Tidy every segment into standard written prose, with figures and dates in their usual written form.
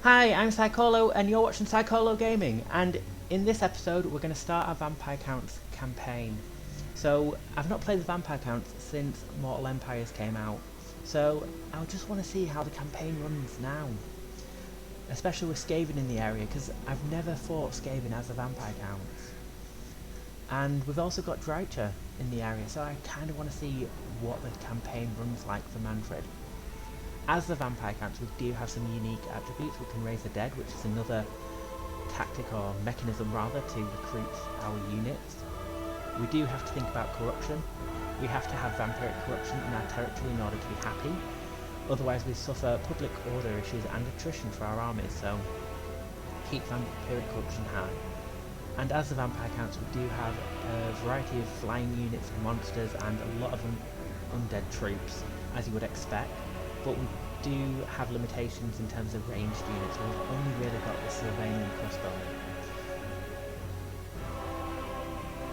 Hi, I'm Psycholo and you're watching Psycholo Gaming, and in this episode we're going to start our Vampire Counts campaign. So I've not played the Vampire Counts since Mortal Empires came out, so I just want to see how the campaign runs now. Especially with Skaven in the area, because I've never fought Skaven as the Vampire Counts. And we've also got Drakenhoff in the area, so I kind of want to see what the campaign runs like for Mannfred. As the Vampire Counts, we do have some unique attributes. We can raise the dead, which is another tactic or mechanism rather to recruit our units. We do have to think about corruption. We have to have vampiric corruption in our territory in order to be happy. Otherwise we suffer public order issues and attrition for our armies, so keep vampiric corruption high. And as the Vampire Counts, we do have a variety of flying units, monsters, and a lot of undead troops, as you would expect. But we do have limitations in terms of ranged units, so we've only really got the Sylvania crossbow.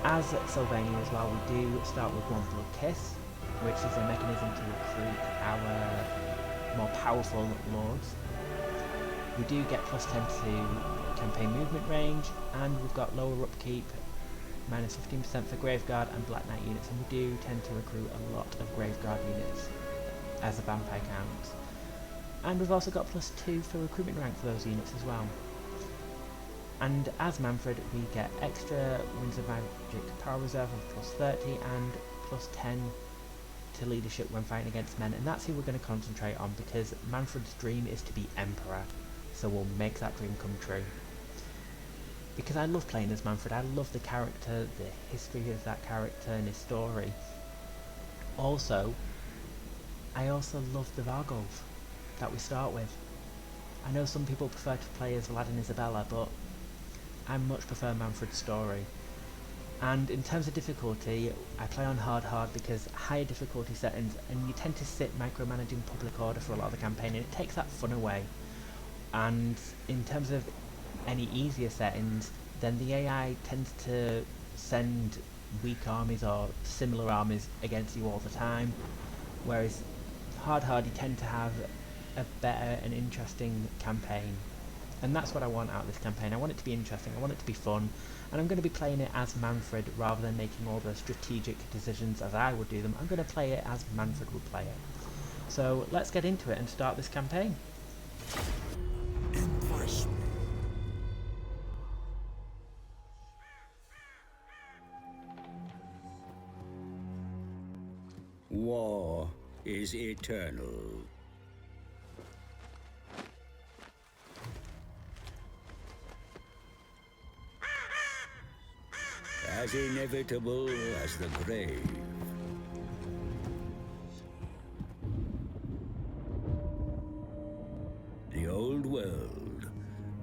As Sylvania as well, we do start with One Blood Kiss, which is a mechanism to recruit our more powerful lords. We do get plus 10 to campaign movement range, and we've got lower upkeep, minus 15% for Graveguard and Black Knight units, and we do tend to recruit a lot of Graveguard units as a Vampire Count. And we've also got plus 2 for recruitment rank for those units as well. And as Mannfred, we get extra Winds of Magic Power Reserve of plus 30 and plus 10 to leadership when fighting against men, and that's who we're going to concentrate on, because Mannfred's dream is to be Emperor, so we'll make that dream come true. Because I love playing as Mannfred, I love the character, the history of that character and his story. Also, I also love the Vargolf that we start with. I know some people prefer to play as Vlad and Isabella, but I much prefer Mannfred's story. And in terms of difficulty, I play on hard because higher difficulty settings, and you tend to sit micromanaging public order for a lot of the campaign, and it takes that fun away. And in terms of any easier settings, then the AI tends to send weak armies or similar armies against you all the time, whereas hard you tend to have a better and interesting campaign. And that's what I want out of this campaign. I want it to be interesting, I want it to be fun, and I'm going to be playing it as Mannfred rather than making all the strategic decisions as I would do them. I'm going to play it as Mannfred would play it. So let's get into it and start this campaign. Impress me. War is eternal. As inevitable as the grave. The old world,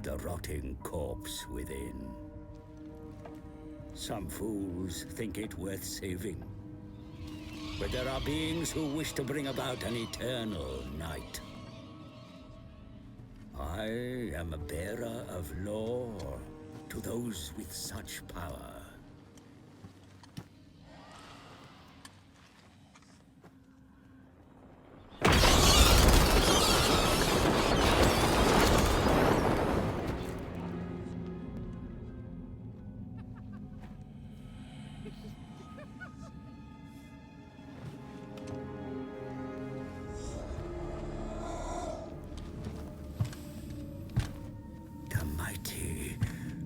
the rotting corpse within. Some fools think it worth saving. But there are beings who wish to bring about an eternal night. I am a bearer of lore to those with such power.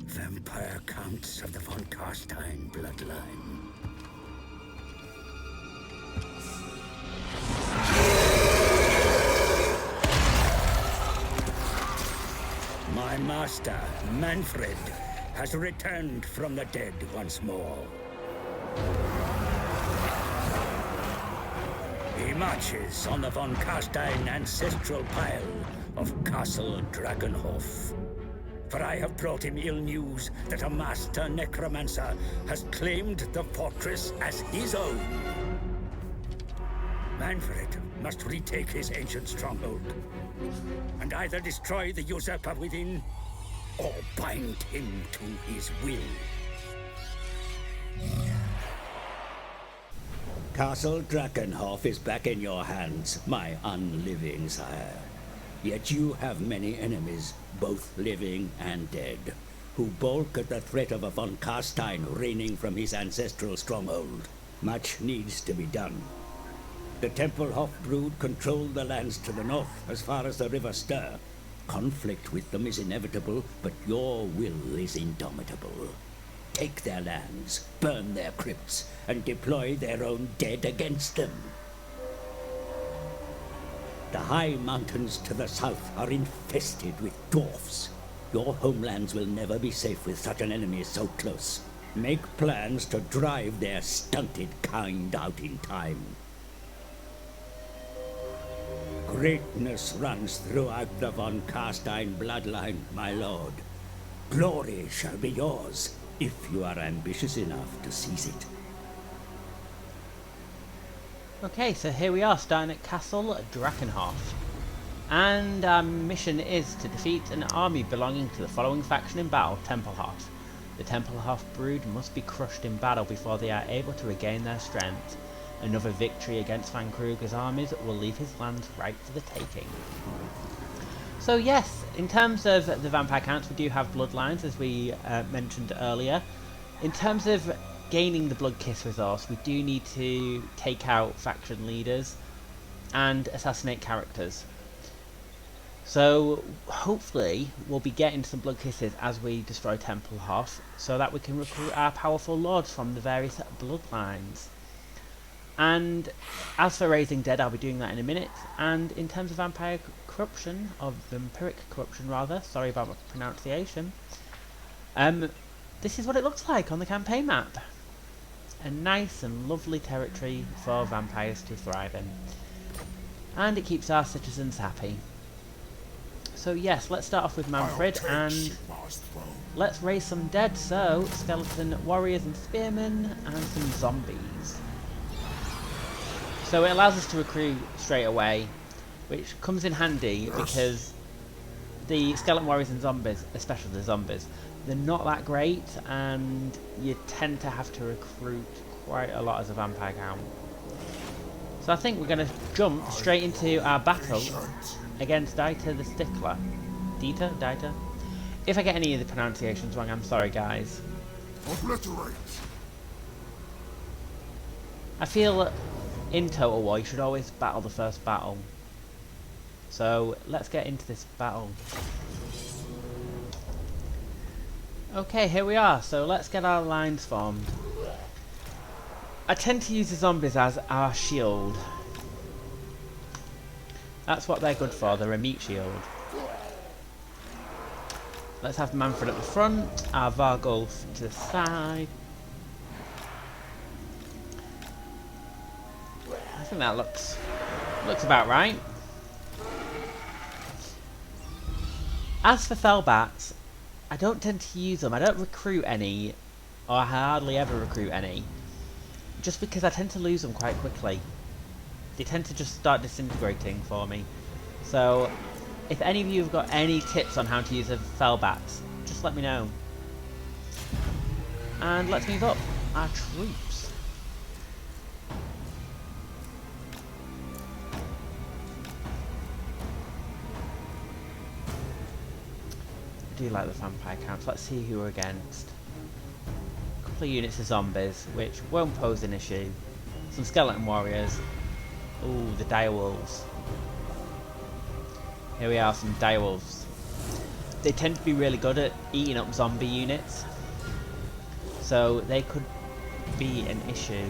Vampire Counts of the von Carstein bloodline. My master, Mannfred, has returned from the dead once more. He marches on the von Carstein ancestral pile of Castle Drakenhoff. For I have brought him ill news that a master necromancer has claimed the fortress as his own. Mannfred must retake his ancient stronghold, and either destroy the usurper within, or bind him to his will. Castle Drakenhoff is back in your hands, my unliving sire. Yet you have many enemies, both living and dead, who balk at the threat of a von Carstein reigning from his ancestral stronghold. Much needs to be done. The Tempelhof brood control the lands to the north as far as the River Ster. Conflict with them is inevitable, but your will is indomitable. Take their lands, burn their crypts, and deploy their own dead against them. The high mountains to the south are infested with dwarfs. Your homelands will never be safe with such an enemy so close. Make plans to drive their stunted kind out in time. Greatness runs throughout the von Carstein bloodline, my lord. Glory shall be yours, if you are ambitious enough to seize it. Okay, so here we are, starting at Castle Drakenhoff. And our mission is to defeat an army belonging to the following faction in battle, Tempelhof. The Tempelhof brood must be crushed in battle before they are able to regain their strength. Another victory against Van Kruger's armies will leave his lands ripe for the taking. So yes, in terms of the vampire counts, we do have bloodlines, as we mentioned earlier. In terms of gaining the Blood Kiss resource, we do need to take out faction leaders and assassinate characters. So hopefully we'll be getting some Blood Kisses as we destroy Tempelhof, so that we can recruit our powerful lords from the various bloodlines. And as for raising dead, I'll be doing that in a minute. And in terms of vampire corruption, or vampiric corruption rather, sorry about my pronunciation, this is what it looks like on the campaign map. A nice and lovely territory for vampires to thrive in. And it keeps our citizens happy. So yes, let's start off with Mannfred and let's raise some dead. So, skeleton warriors and spearmen and some zombies. So it allows us to recruit straight away, which comes in handy because the skeleton warriors and zombies, especially the zombies, they're not that great, and you tend to have to recruit quite a lot as a vampire count. So I think we're going to jump straight into our battle against Dieter the Stickler. Dieter? If I get any of the pronunciations wrong, I'm sorry guys. Obliterate. I feel in Total War you should always battle the first battle. So let's get into this battle. Okay, here we are, so let's get our lines formed. I tend to use the zombies as our shield. That's what they're good for, they're a meat shield. Let's have Mannfred at the front, our Vargulf to the side. I think that looks about right. As for Fellbats, I don't tend to use them. I don't recruit any, or I hardly ever recruit any, just because I tend to lose them quite quickly. They tend to just start disintegrating for me. So, if any of you have got any tips on how to use a Fellbats, just let me know. And let's move up our troops. I do like the vampire counts. Let's see who we're against. A couple of units of zombies, which won't pose an issue. Some skeleton warriors. Ooh, the direwolves. Here we are, some direwolves. They tend to be really good at eating up zombie units, so they could be an issue.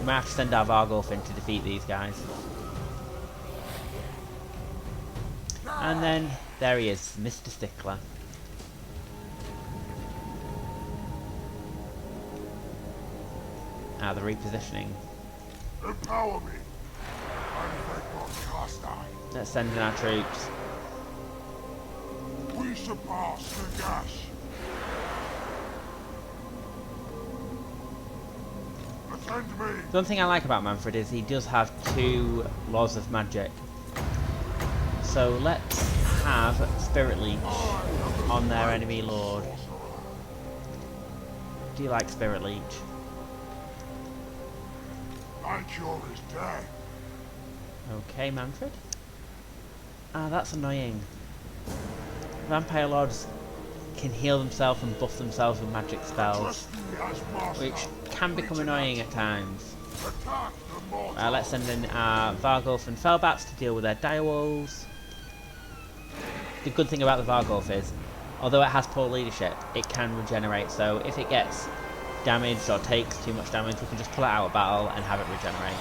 We might have to send our Vargulf in to defeat these guys. And then there he is, Mr. Stickler. Ah, the repositioning. Empower me. Mannfred von Carstein. Let's send in our troops. We surpass the gash. Attend me. The one thing I like about Mannfred is he does have 2 laws of magic. So let's have Spirit Leech on their enemy lord. Do you like Spirit Leech? My cure is dead. Okay, Mannfred. Ah, that's annoying. Vampire Lords can heal themselves and buff themselves with magic spells, Trust me as master. which can become annoying at times. Attack the mortal. Let's send in our Vargulf and Felbats to deal with their direwolves. The good thing about the Vargulf is, although it has poor leadership, it can regenerate, so if it gets damaged or takes too much damage, we can just pull it out of battle and have it regenerate.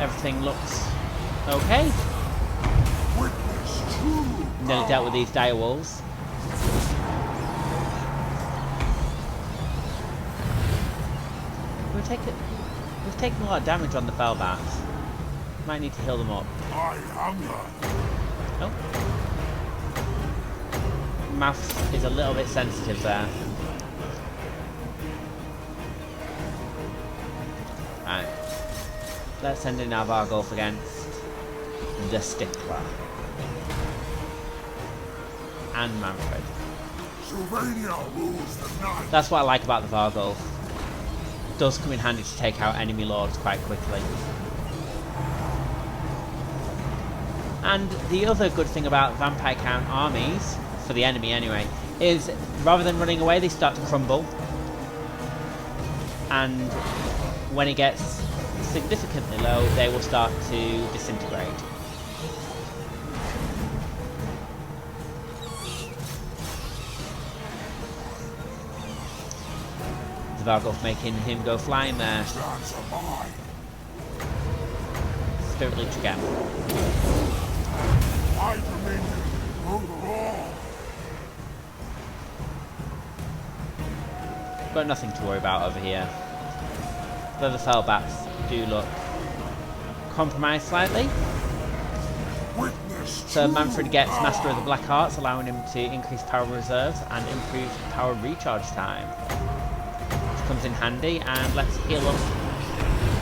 Everything looks okay. Witness true Nearly dealt with these direwolves. We've taken a lot of damage on the Felbats. Might need to heal them up. my hunger. Oh. Mouth is a little bit sensitive there. Right. Let's send in our Vargulf against the Stickler. And Mannfred. Sylvania rules the night. That's what I like about the Vargulf. Does come in handy to take out enemy lords quite quickly. And the other good thing about Vampire Count armies, for the enemy anyway, is rather than running away, they start to crumble. And when it gets significantly low, they will start to disintegrate. The Vargulf making him go flying there. Chance of mine. Spirit Leech again. My dominion over all. Got nothing to worry about over here. Though the Felbats do look compromised slightly. Witness So true Mannfred gets power. Master of the Black Arts, allowing him to increase power reserves and improve power recharge time. Which comes in handy, and let's heal up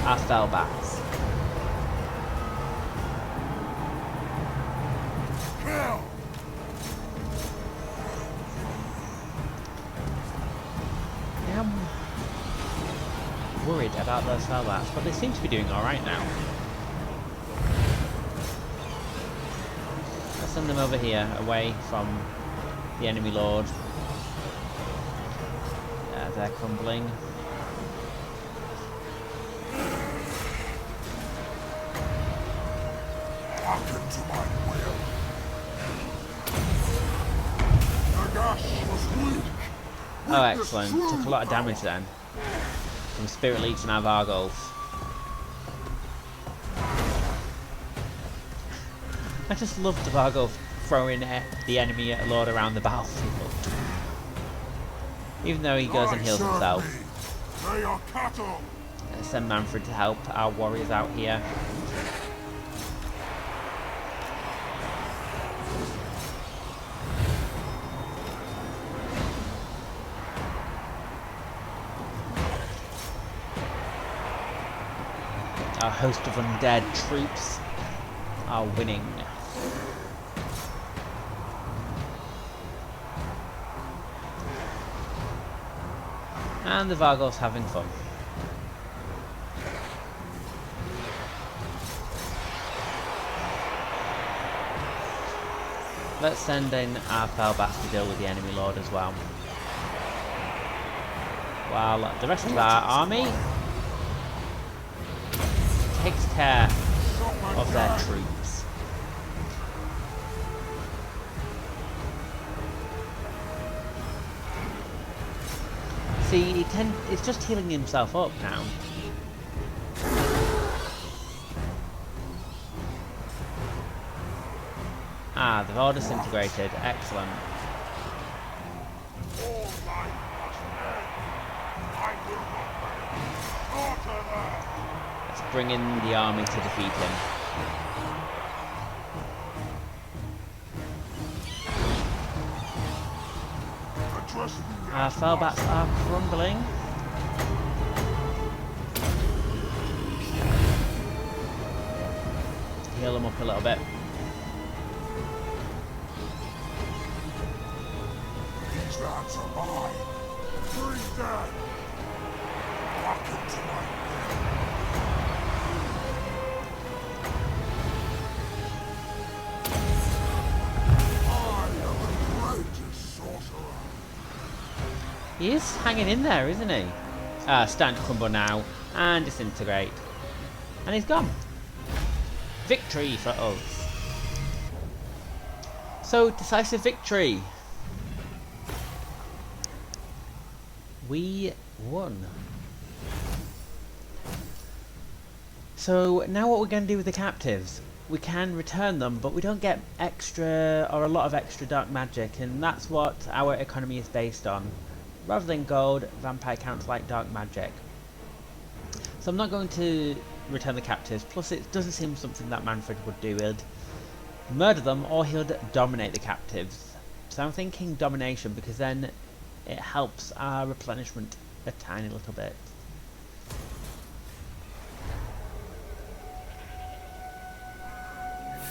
our Felbats. Kill. I am worried about those Felbats, but they seem to be doing alright now. Let's send them over here, away from the enemy lord. They're crumbling. Hearken to my will. Nagash was weak. Oh, Witness excellent. true Took a lot of power. damage then. From Spirit Leech and our Vargulf. I just love the Vargulf throwing the enemy lord around the battlefield. Even though he goes and heals Serve himself. me. They are cattle. Let's send Mannfred to help our warriors out here. Our host of undead troops are winning. And the Vargulf's having fun. Let's send in our Felbats to deal with the enemy lord as well. While the rest of our army takes care of their troops. See, it's just healing himself up now. Ah, they've all disintegrated. Excellent. All life must end. I will not fail. Slaughter them. Let's bring in the army to defeat him. Address me Our as Felbats are crumbling. them up a little bit. These lads are mine. 3 dead. Welcome to my will. I am the greatest sorcerer. He is hanging in there, isn't he? Starting to crumble now and disintegrate. And he's gone. Victory for us. So, decisive victory. We won. So, now what we're going to do with the captives. We can return them, but we don't get extra, or a lot of extra dark magic, and that's what our economy is based on. Rather than gold, vampire counts like dark magic. So I'm not going to return the captives, plus it doesn't seem something that Mannfred would do. He'd murder them or he'd dominate the captives. So I'm thinking domination, because then it helps our replenishment a tiny little bit.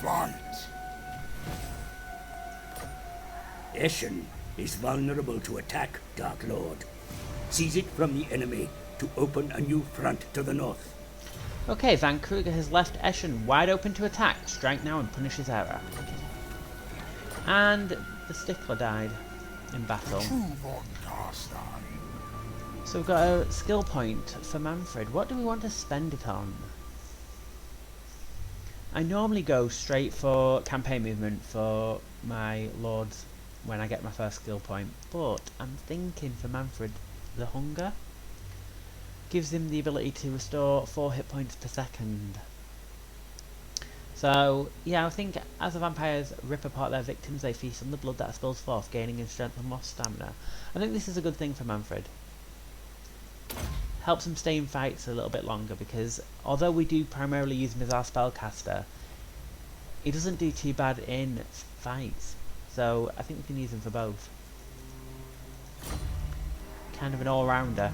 Fight. Eshen is vulnerable to attack, Dark Lord. Seize it from the enemy to open a new front to the north. Okay, Van Kruger has left Eshen wide open to attack. Strike now and punish his error. And the Stickler died in battle. True von Carstein. So we've got a skill point for Mannfred. What do we want to spend it on? I normally go straight for campaign movement for my lords when I get my first skill point, but I'm thinking for Mannfred, the hunger gives him the ability to restore 4 hit points per second. So yeah, I think as the vampires rip apart their victims, they feast on the blood that spills forth, gaining in strength and more stamina. I think this is a good thing for Mannfred. Helps him stay in fights a little bit longer, because although we do primarily use him as our spellcaster, he doesn't do too bad in fights. So I think we can use him for both. Kind of an all-rounder.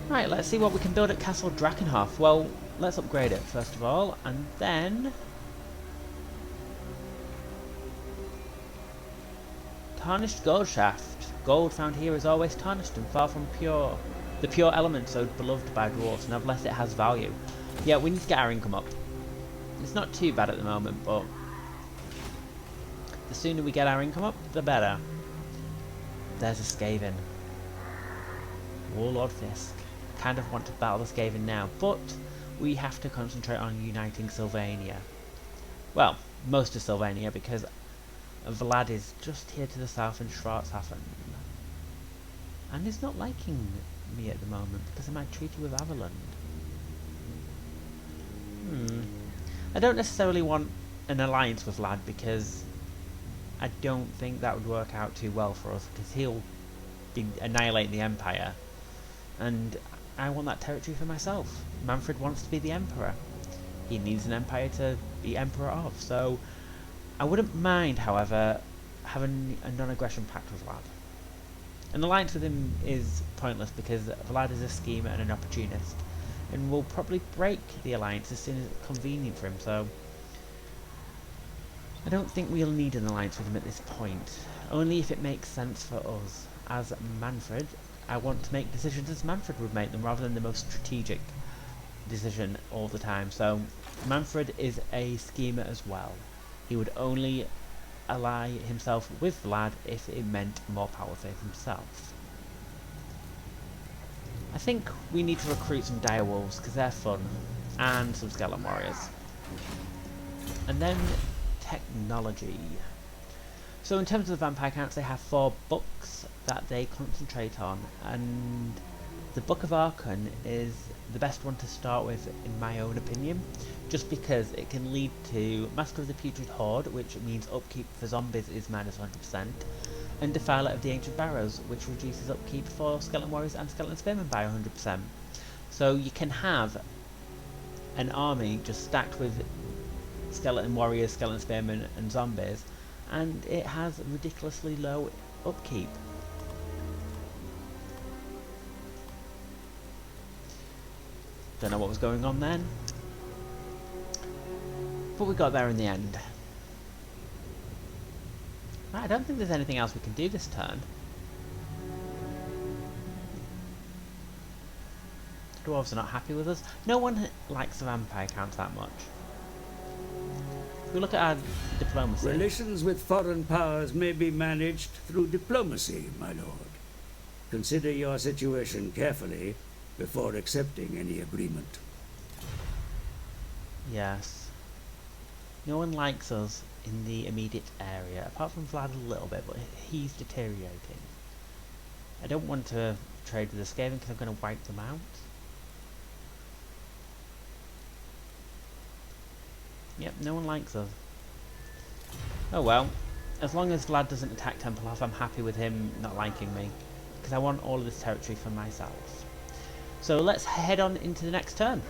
Right, let's see what we can build at Castle Drakenhoff. Well, let's upgrade it first of all, and then tarnished gold shaft. Gold found here is always tarnished and far from pure. The pure element so beloved by dwarves, and unless it has value. Yeah, we need to get our income up. It's not too bad at the moment, but the sooner we get our income up, the better. There's a Skaven. Warlord Fisk. Kind of want to battle the Skaven now, but we have to concentrate on uniting Sylvania. Well, most of Sylvania, because Vlad is just here to the south in Schwarzhafen. And he's not liking me at the moment because of my treaty with Averland. I don't necessarily want an alliance with Vlad, because I don't think that would work out too well for us, because he'll be annihilating the Empire. And I want that territory for myself. Mannfred wants to be the Emperor. He needs an Empire to be Emperor of, so I wouldn't mind, however, having a non-aggression pact with Vlad. An alliance with him is pointless, because Vlad is a schemer and an opportunist, and will probably break the alliance as soon as it's convenient for him, so I don't think we'll need an alliance with him at this point, only if it makes sense for us. As Mannfred, I want to make decisions as Mannfred would make them, rather than the most strategic decision all the time. So Mannfred is a schemer as well. He would only ally himself with Vlad if it meant more power for himself. I think we need to recruit some direwolves, because they're fun, and some skeleton warriors. And then technology. So in terms of the vampire counts, they have 4 books that they concentrate on, and the Book of Archon is the best one to start with in my own opinion, just because it can lead to Master of the Putrid Horde, which means upkeep for zombies is minus 100%, and Defiler of the Ancient Barrows, which reduces upkeep for Skeleton Warriors and Skeleton Spearmen by 100%. So you can have an army just stacked with Skeleton Warriors, Skeleton Spearmen and zombies, and it has ridiculously low upkeep. Don't know what was going on then. But we got there in the end. Right, I don't think there's anything else we can do this turn. The dwarves are not happy with us. No one likes the vampire count that much. If we look at our diplomacy. Relations with foreign powers may be managed through diplomacy, my lord. Consider your situation carefully before accepting any agreement. Yes. No one likes us in the immediate area, apart from Vlad a little bit, but he's deteriorating. I don't want to trade with the Skaven because I'm going to wipe them out. Yep, no one likes us. Oh well, as long as Vlad doesn't attack Tempelhof, I'm happy with him not liking me, because I want all of this territory for myself. So let's head on into the next turn.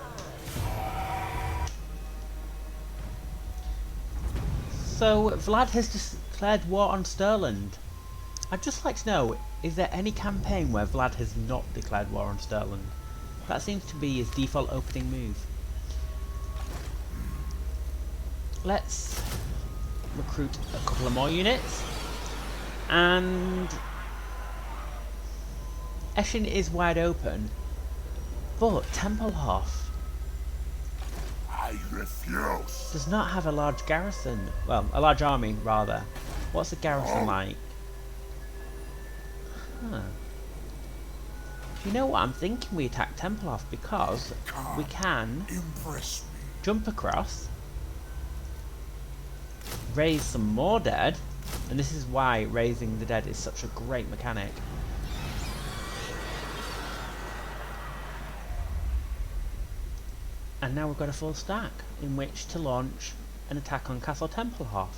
So Vlad has declared war on Stirland. I'd just like to know, is there any campaign where Vlad has not declared war on Stirland? That seems to be his default opening move. Let's recruit a couple of more units. And Eschen is wide open, but Tempelhof I refuse. does not have a large garrison. Well, a large army, rather. What's the garrison like? Huh. You know what? I'm thinking we attack Tempelhof because we can Impress me. jump across, raise some more dead, and this is why raising the dead is such a great mechanic. And now we've got a full stack in which to launch an attack on Castle Tempelhof.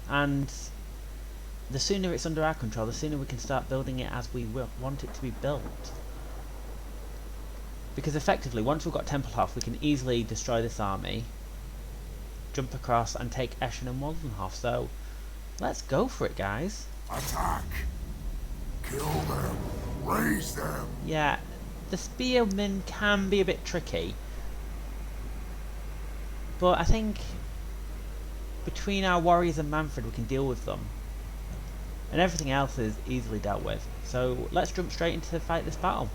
And the sooner it's under our control, the sooner we can start building it as we want it to be built. Because effectively, once we've got Tempelhof, we can easily destroy this army, jump across and take Eschen and Waldenhof. So let's go for it, guys. Attack. Kill them. Raise them. Yeah, the spearmen can be a bit tricky, but I think between our warriors and Mannfred we can deal with them, and everything else is easily dealt with. So let's jump straight into fight this battle.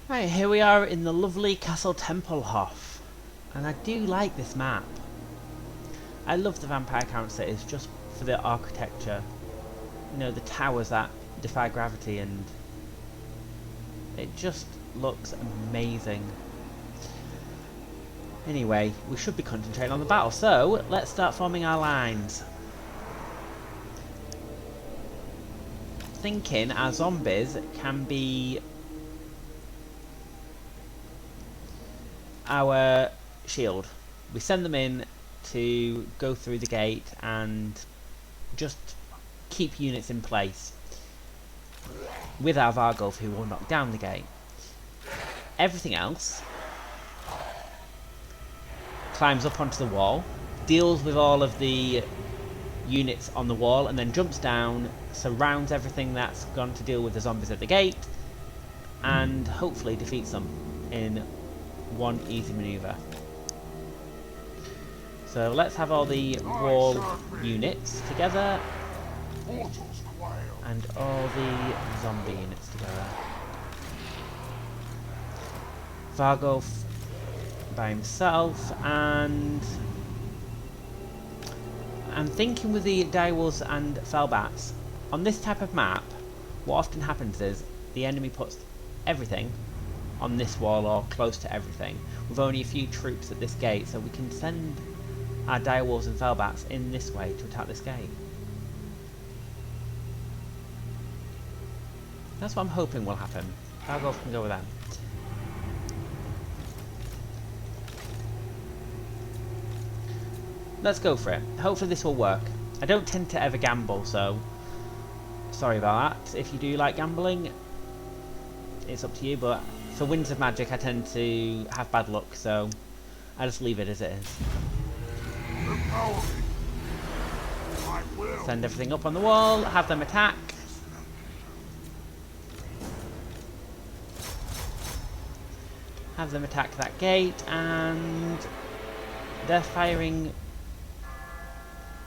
Right, here we are in the lovely Castle Tempelhof, and I do like this map. I love the vampire count cities just for the architecture, you know, the towers that defy gravity, and it just looks amazing. Anyway, we should be concentrating on the battle, so let's start forming our lines. Thinking our zombies can be our shield. We send them in to go through the gate and just keep units in place with our Vargulf, who will knock down the gate. Everything else climbs up onto the wall, deals with all of the units on the wall, and then jumps down, surrounds everything that's gone to deal with the zombies at the gate, and hopefully defeats them in one easy maneuver. So let's have all the wall units together Mortals quail. and all the zombie units together. Vargulf by himself, and I'm thinking with the direwolves and fellbats, on this type of map, what often happens is the enemy puts everything on this wall or close to everything, with only a few troops at this gate, so we can send our direwolves and fellbats in this way to attack this gate. That's what I'm hoping will happen. Vargulf can go with them. Let's go for it. Hopefully this will work. I don't tend to ever gamble, so sorry about that. If you do like gambling, it's up to you, but for Winds of Magic I tend to have bad luck, so I just leave it as it is. Empower me. I will. Send everything up on the wall, have them attack. have them attack that gate, and they're firing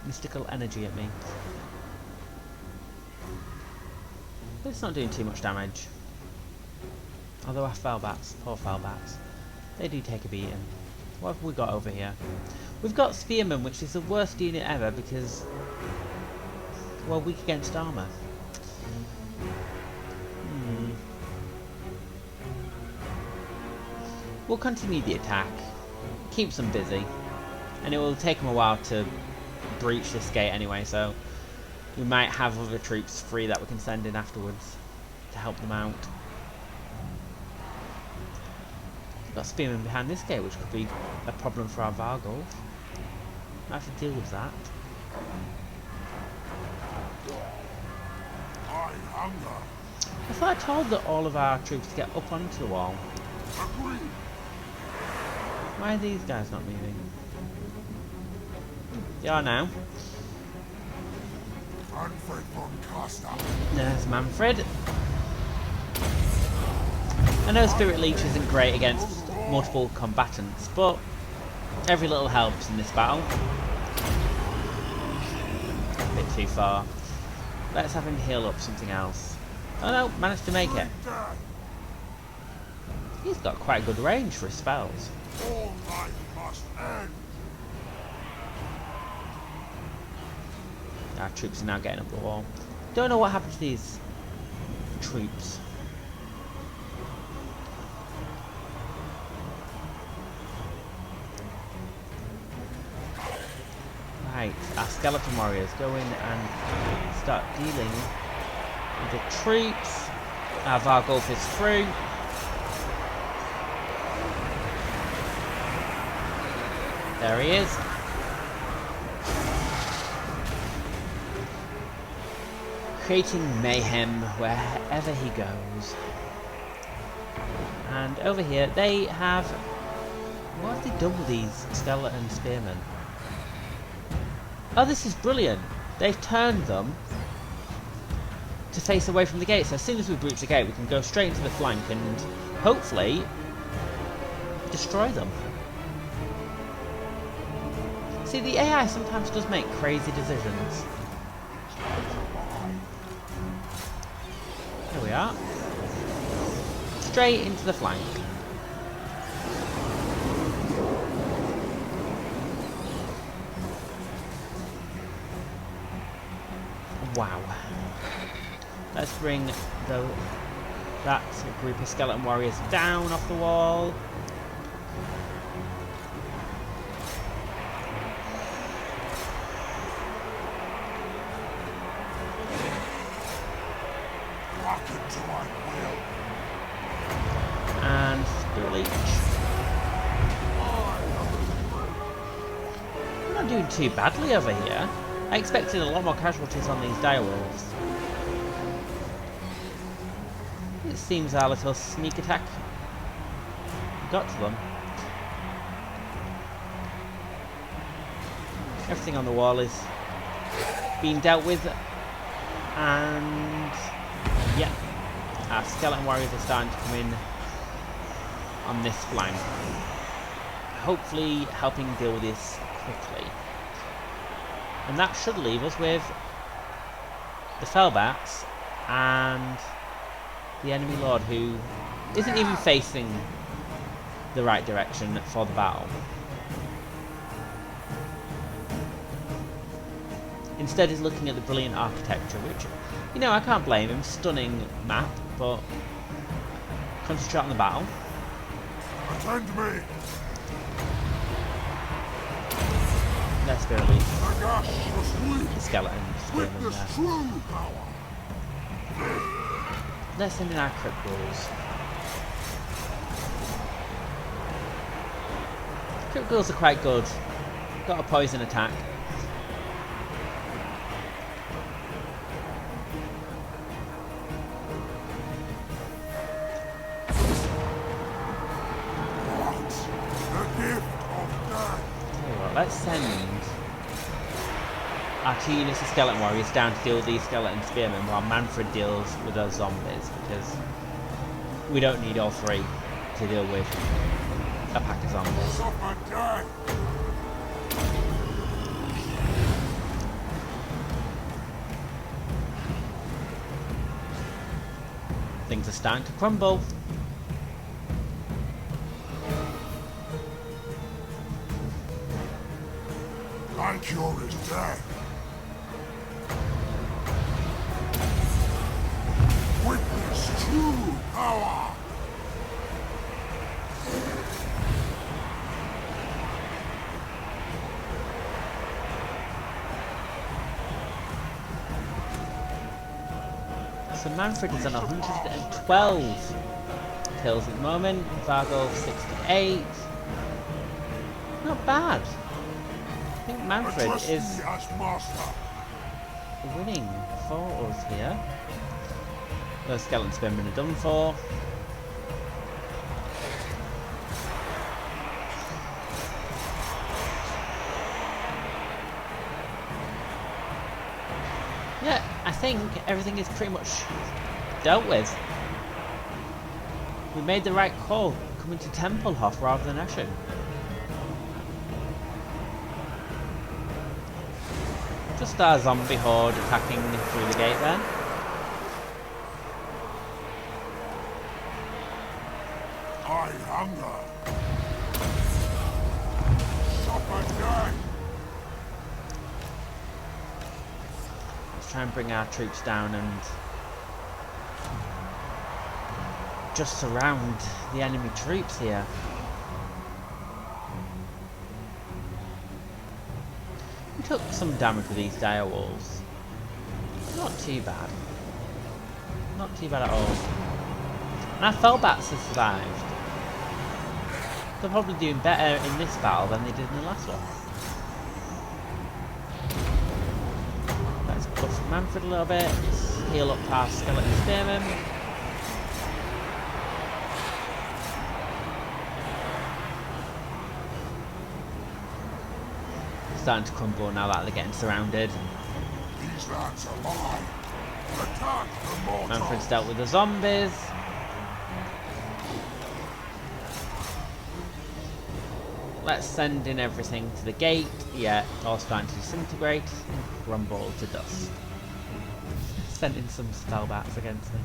mystical energy at me. But it's not doing too much damage. Although our Felbats, poor Felbats, they do take a beating. What have we got over here? We've got Spearmen, which is the worst unit ever because, well, weak against armour. We'll continue the attack, keeps them busy, and it will take them a while to breach this gate anyway, so we might have other troops free that we can send in afterwards to help them out. We've got Spearmen behind this gate, which could be a problem for our Vargulf. I have to deal with that. I hunger. I thought I told that all of our troops to get up onto the wall. Agree. Why are these guys not moving? They are now. Mannfred von Carstein. There's Mannfred. I know Spirit Leech isn't great against multiple combatants, but every little helps in this battle. A bit too far. Let's have him heal up something else. Oh no, managed to make it. He's got quite good range for his spells. All life must end. Our troops are now getting up the wall. Don't know what happened to these troops. Right, our skeleton warriors go in and start dealing with the troops. Our Vargulf is through. There he is. Creating mayhem wherever he goes. And over here they have... What have they done with these skeleton spearmen? Oh, this is brilliant. They've turned them to face away from the gate. So as soon as we breach the gate, we can go straight into the flank and hopefully destroy them. See, the AI sometimes does make crazy decisions. Here we are. Straight into the flank. Wow. Let's bring that group of skeleton warriors down off the wall. Hearken to my will. And Spirit Leech. We're not doing too badly over here. I expected a lot more casualties on these direwolves. It seems our little sneak attack got to them. Everything on the wall is being dealt with, and yeah, our skeleton warriors are starting to come in on this flank, hopefully helping deal with this quickly. And that should leave us with the Felbats and the enemy lord, who isn't even facing the right direction for the battle. Instead he's looking at the brilliant architecture, which, you know, I can't blame him. Stunning map, but concentrate on the battle. Attend me. Let's go release The the skeleton spearmen witness there. true power. Let's send in our crit ghouls. Crit ghouls are quite good. Got a poison attack. Let's send our 2 units of skeleton warriors down to deal with these skeleton spearmen while Mannfred deals with those zombies, because we don't need all 3 to deal with a pack of zombies. Suffer death! Things are starting to crumble. Thy cure is death. Witness true power. So Mannfred is on 112 kills at the moment. Vargo 68. Not bad. I think Mannfred is As master. winning for us here. Those skeleton spearmen are done for. Yeah, I think everything is pretty much dealt with. We made the right call coming to Templehof rather than Eschen. Just our zombie horde attacking through the gate there. I hunger. Suffer death. Let's try and bring our troops down and just surround the enemy troops here. We took some damage with these dire walls. Not too bad. Not too bad at all. And our Fellbats have survived. They're probably doing better in this battle than they did in the last one. Let's buff Mannfred a little bit. Heal up our skeleton spearmen. Starting to crumble now that they're getting surrounded. These lads are mine. Attack the mortals. Mannfred's dealt with the zombies. Let's send in everything to the gate. Yeah, all starting to disintegrate and crumble to dust. Sent in some spellbats against them.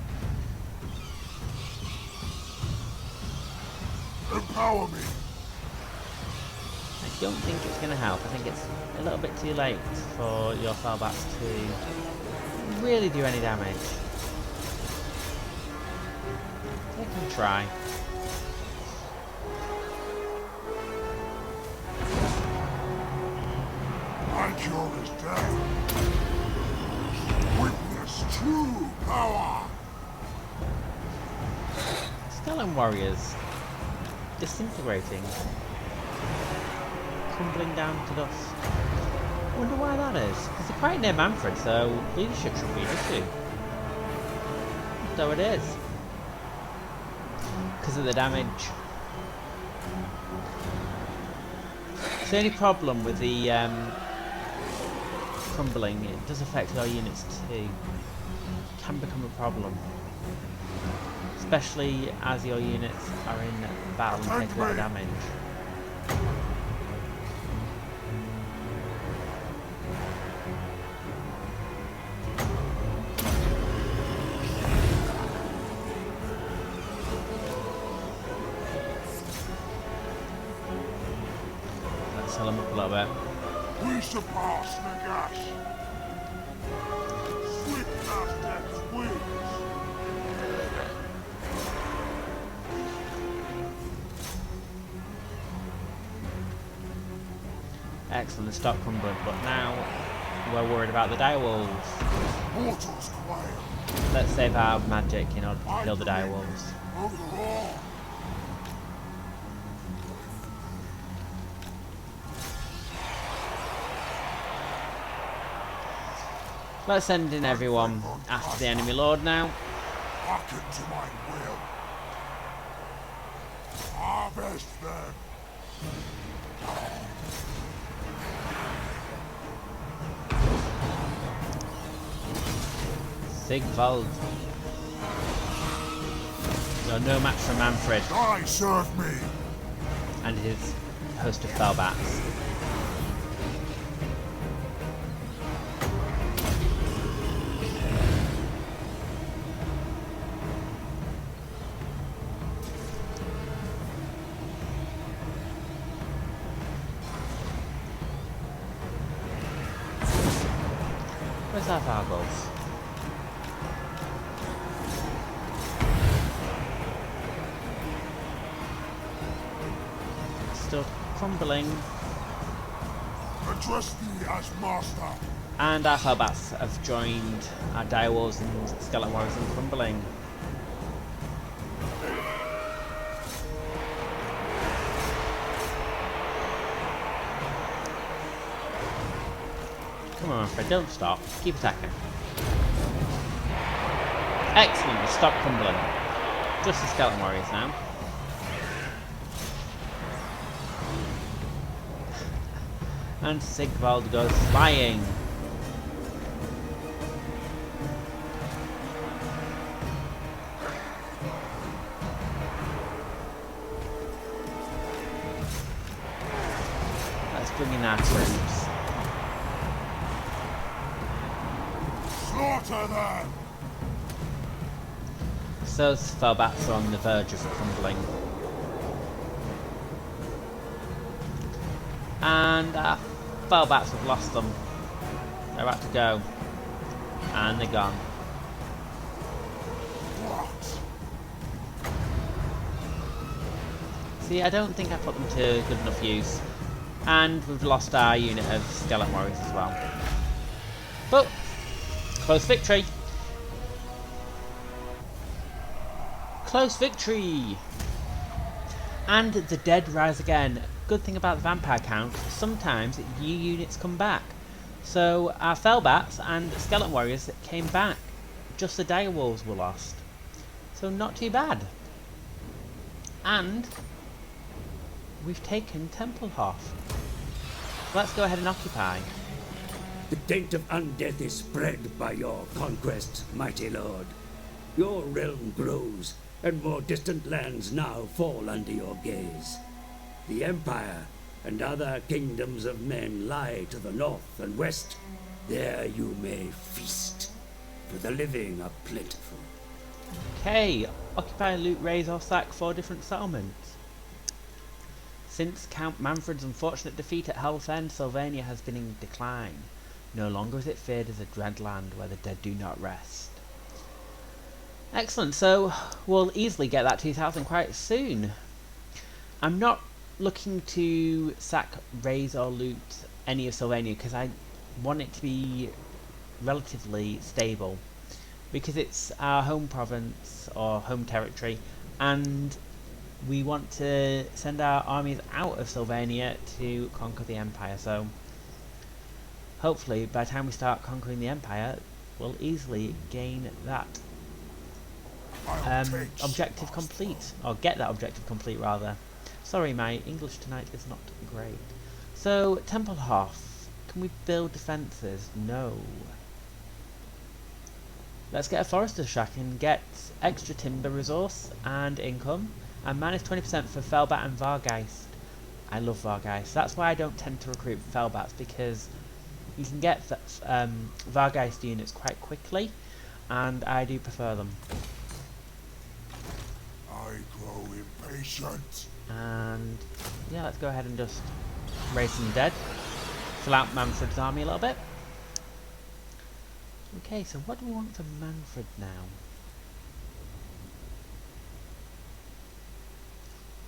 Empower me. I don't think it's going to help. I think it's a little bit too late for your spellbats to really do any damage. They can try. My cure is death. Witness true power. Skeleton warriors disintegrating, crumbling down to dust. I wonder why that is. Because they're quite near Mannfred, so leadership should be an issue. So it is. Because of the damage. It's the only problem with the crumbling, it does affect our units too. It can become a problem. Especially as your units are in battle and take a lot of damage. Let's heal them up a little bit. We surpass Nagash. Swift as death's wings. Excellent, stop crumbling, but now we're worried about the direwolves. Mortals quail. Let's save our magic in order to kill the direwolves. Overall. Let's send in everyone after the enemy lord now. Hearken to my will. Harvest them. Sigvald. So no match for Mannfred Die, serve me! and his host of Fellbats. Where's our Vargos? Still crumbling. Address me as master. And our Hellbats have joined our Direwolves and Skeleton Warriors in crumbling. Come on, Mannfred, don't stop. Keep attacking. Excellent, stop crumbling. Just the Skeleton Warriors now. And Sigvald goes flying. Let's bring in our troops. Slaughter them! So Fellbats are on the verge of crumbling. And our Fellbats have lost them. They're about to go. And they're gone. What? See, I don't think I put them to good enough use. And we've lost our unit of Skeleton Warriors as well. But, close victory! Close victory! And the dead rise again. Good thing about the vampire count, sometimes new units come back. So our Fellbats and Skeleton Warriors came back. Just the Direwolves were lost. So not too bad. And we've taken Templehoff. So let's go ahead and occupy. The taint of undeath is spread by your conquests, mighty lord. Your realm grows, and more distant lands now fall under your gaze. The Empire and other kingdoms of men lie to the north and west. There you may feast, for the living are plentiful. Okay, occupy, loot, raise or sack 4 different settlements. Since Count Mannfred's unfortunate defeat at Hell's End, Sylvania has been in decline. No longer is it feared as a dreadland where the dead do not rest. Excellent, so we'll easily get that 2000 quite soon. I'm not looking to sack, raise or loot any of Sylvania because I want it to be relatively stable, because it's our home province or home territory, and we want to send our armies out of Sylvania to conquer the Empire. So hopefully by the time we start conquering the Empire, we'll easily gain that objective complete, or get that objective complete rather. Sorry, my English tonight is not great. So, Templehoff. Can we build defences? No. Let's get a forester's shack and get extra timber resource and income. And minus 20% for Fellbat and Vargeist. I love Vargeist. That's why I don't tend to recruit Fellbats, because you can get Vargeist units quite quickly, and I do prefer them. I grow impatient. And yeah, let's go ahead and just raise some dead. Fill out Mannfred's army a little bit. Okay, so what do we want for Mannfred now?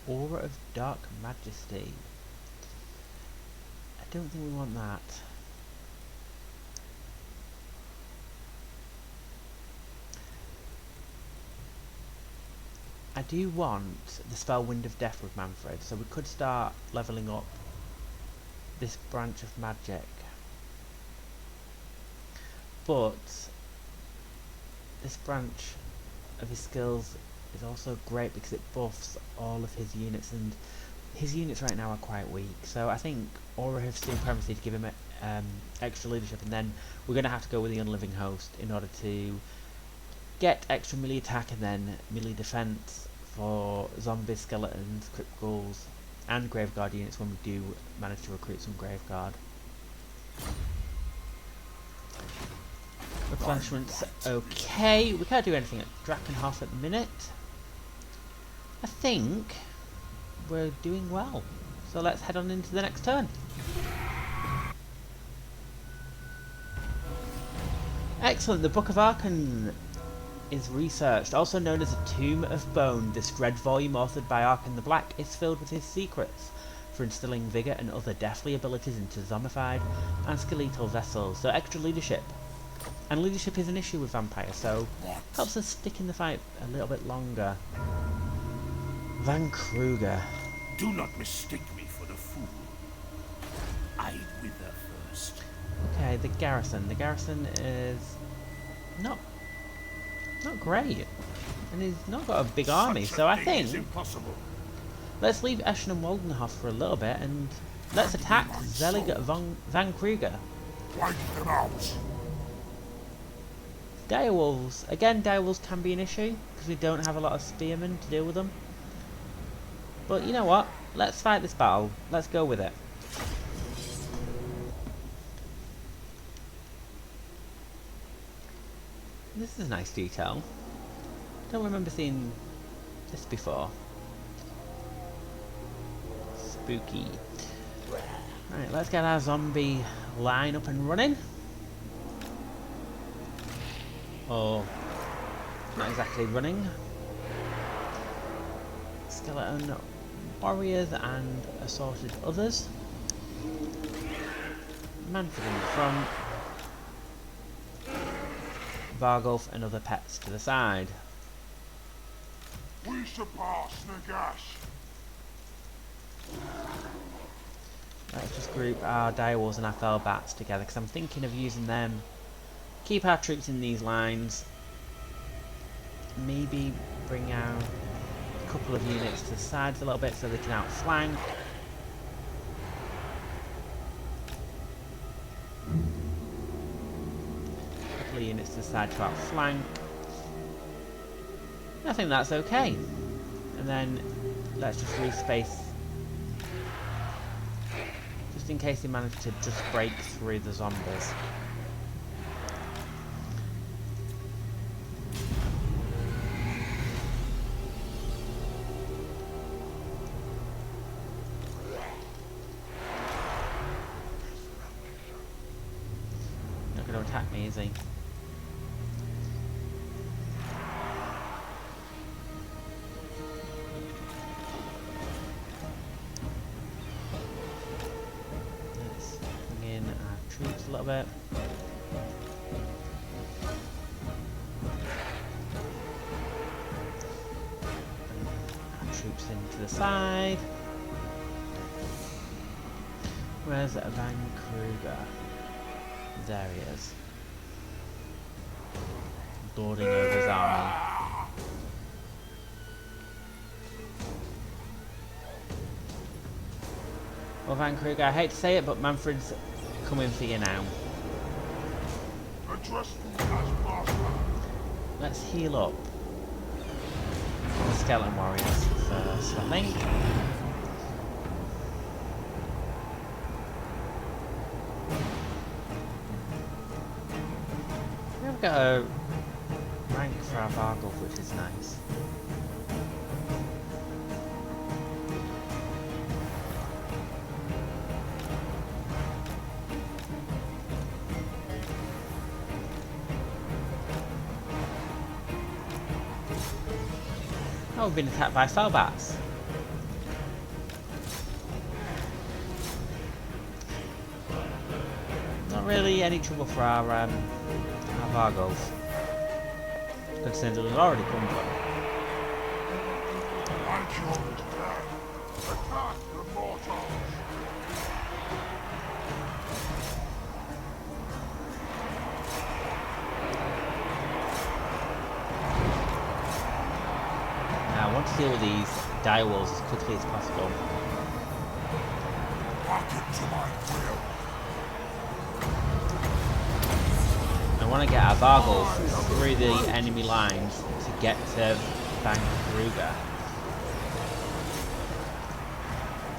Aura of Dark Majesty. I don't think we want that. I do want the spell Wind of Death with Mannfred, so we could start levelling up this branch of magic. But this branch of his skills is also great because it buffs all of his units, and his units right now are quite weak. So I think Aura of Supremacy to give him extra leadership, and then we're going to have to go with the Unliving Host in order to get extra melee attack and then melee defense for zombies, skeletons, crypt ghouls, and graveguard units when we do manage to recruit some graveguard. Replenishment's okay. We can't do anything at Drakenhoff at the minute. I think we're doing well. So let's head on into the next turn. Excellent, the Book of Archon is researched. Also known as a Tomb of Bone, this dread volume authored by Archon the Black is filled with his secrets for instilling vigour and other deathly abilities into zombified and skeletal vessels. So extra leadership. And leadership is an issue with vampires, so helps us stick in the fight a little bit longer. Van Kruger. Do not mistake me for the fool. I'd wither first. Okay, the garrison. The garrison is not great, and he's not got a big army. So I think let's leave Eschen and Waldenhof for a little bit, and let's attack Zelig Van Kruger. Wipe them out. Direwolves. Again, direwolves can be an issue because we don't have a lot of spearmen to deal with them. But you know what? Let's fight this battle. Let's go with it. This is a nice detail. Don't remember seeing this before. Spooky. Right, let's get our zombie line up and running. Or not exactly running. Skeleton warriors and assorted others. Mannfred in the front. Vargulf and other pets to the side. We surpass Nagash. Let's just group our direwolves and our fell bats together because I'm thinking of using them. Keep our troops in these lines. Maybe bring out a couple of units to the sides a little bit so they can outflank. Units to the side to outflank. I think that's okay. And then let's just respace just in case they manage to just break through the zombies. Not going to attack me, is he? Troops a little bit. Add troops into the side. Where's Van Kruger? There he is. Lording over his army. Well, Van Kruger, I hate to say it, but Manfred's coming for you now. Let's heal up the skeleton warriors first, I think. We've got a rank for our Vargulf, which is nice. Oh, we've been attacked by fellbats. Not really any trouble for our Vargulf. Considering it was already come from. Attack the mortals. I want to deal with these direwolves as quickly as possible. Walk into my will. I want to get our Vargals through the enemy lines to get to Van Kruger.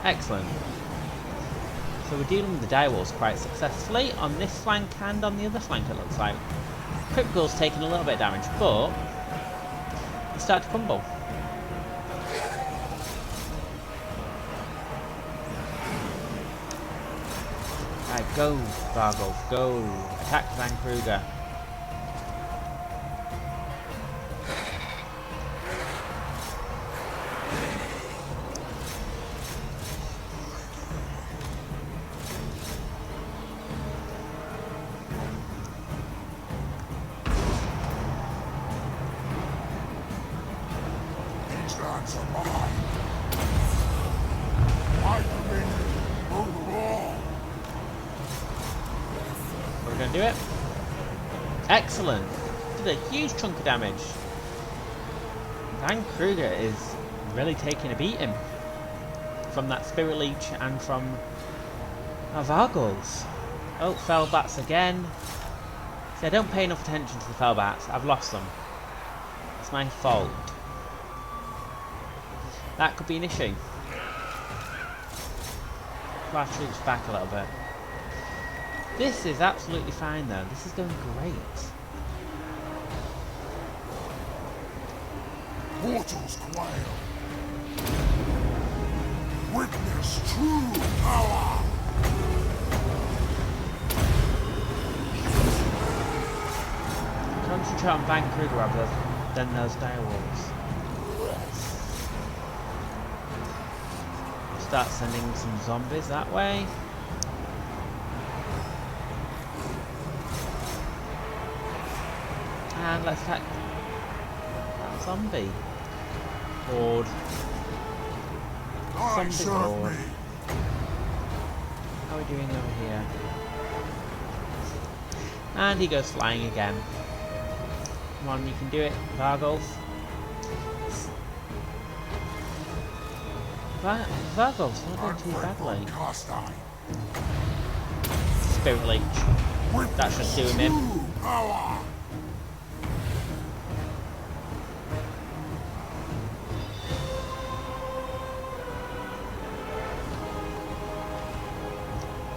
Excellent. So we're dealing with the direwolves quite successfully on this flank and on the other flank, it looks like. Cryptgul's taking a little bit of damage, but they start to crumble. Right, go Vargals, go! Attack Van Kruger. We're going to do it. Excellent. Did a huge chunk of damage. Van Kruger is really taking a beating from that Spirit Leech and from our Vargals. Oh, Fellbats again. See, I don't pay enough attention to the Fellbats. I've lost them. It's my fault. That could be an issue. Our troops back a little bit. This is absolutely fine though. This is going great. Mortals quail. Witness true power. Concentrate on Van Kruger rather than those direwolves. Start sending some zombies that way. And let's attack that zombie. Horde. Zombie horde. How are we doing over here? And he goes flying again. Come on, you can do it, Vargals. Vargals, not doing too badly. Spirit Leech. That should do him in.